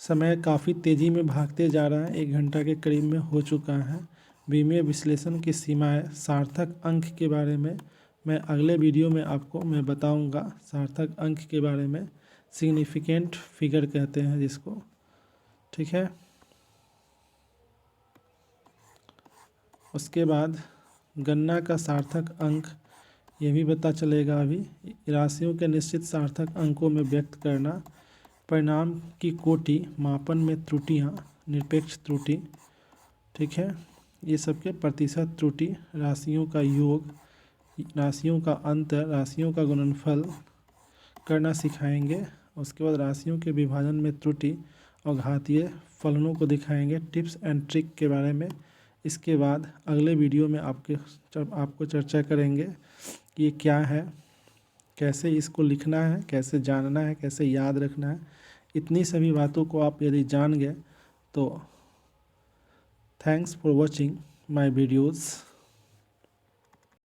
समय काफ़ी तेज़ी में भागते जा रहा है, 1 घंटा के करीब में हो चुका है। बीमीय विश्लेषण की सीमाएं, सार्थक अंक के बारे में मैं अगले वीडियो में आपको मैं बताऊंगा। सार्थक अंक के बारे में, सिग्निफिकेंट फिगर कहते हैं जिसको। ठीक है। उसके बाद गणना का सार्थक अंक, ये भी पता चलेगा अभी। राशियों के निश्चित सार्थक अंकों में व्यक्त करना, परिणाम की कोटि, मापन में त्रुटियाँ, निरपेक्ष त्रुटि, ठीक है, ये सबके प्रतिशत त्रुटि, राशियों का योग, राशियों का अंतर, राशियों का गुणनफल करना सिखाएंगे। उसके बाद राशियों के विभाजन में त्रुटि और घातीय फलनों को दिखाएंगे, टिप्स एंड ट्रिक के बारे में। इसके बाद अगले वीडियो में आपको चर्चा करेंगे कि ये क्या है, कैसे इसको लिखना है, कैसे जानना है, कैसे याद रखना है। इतनी सभी बातों को आप यदि जान गए तो thanks for watching my videos.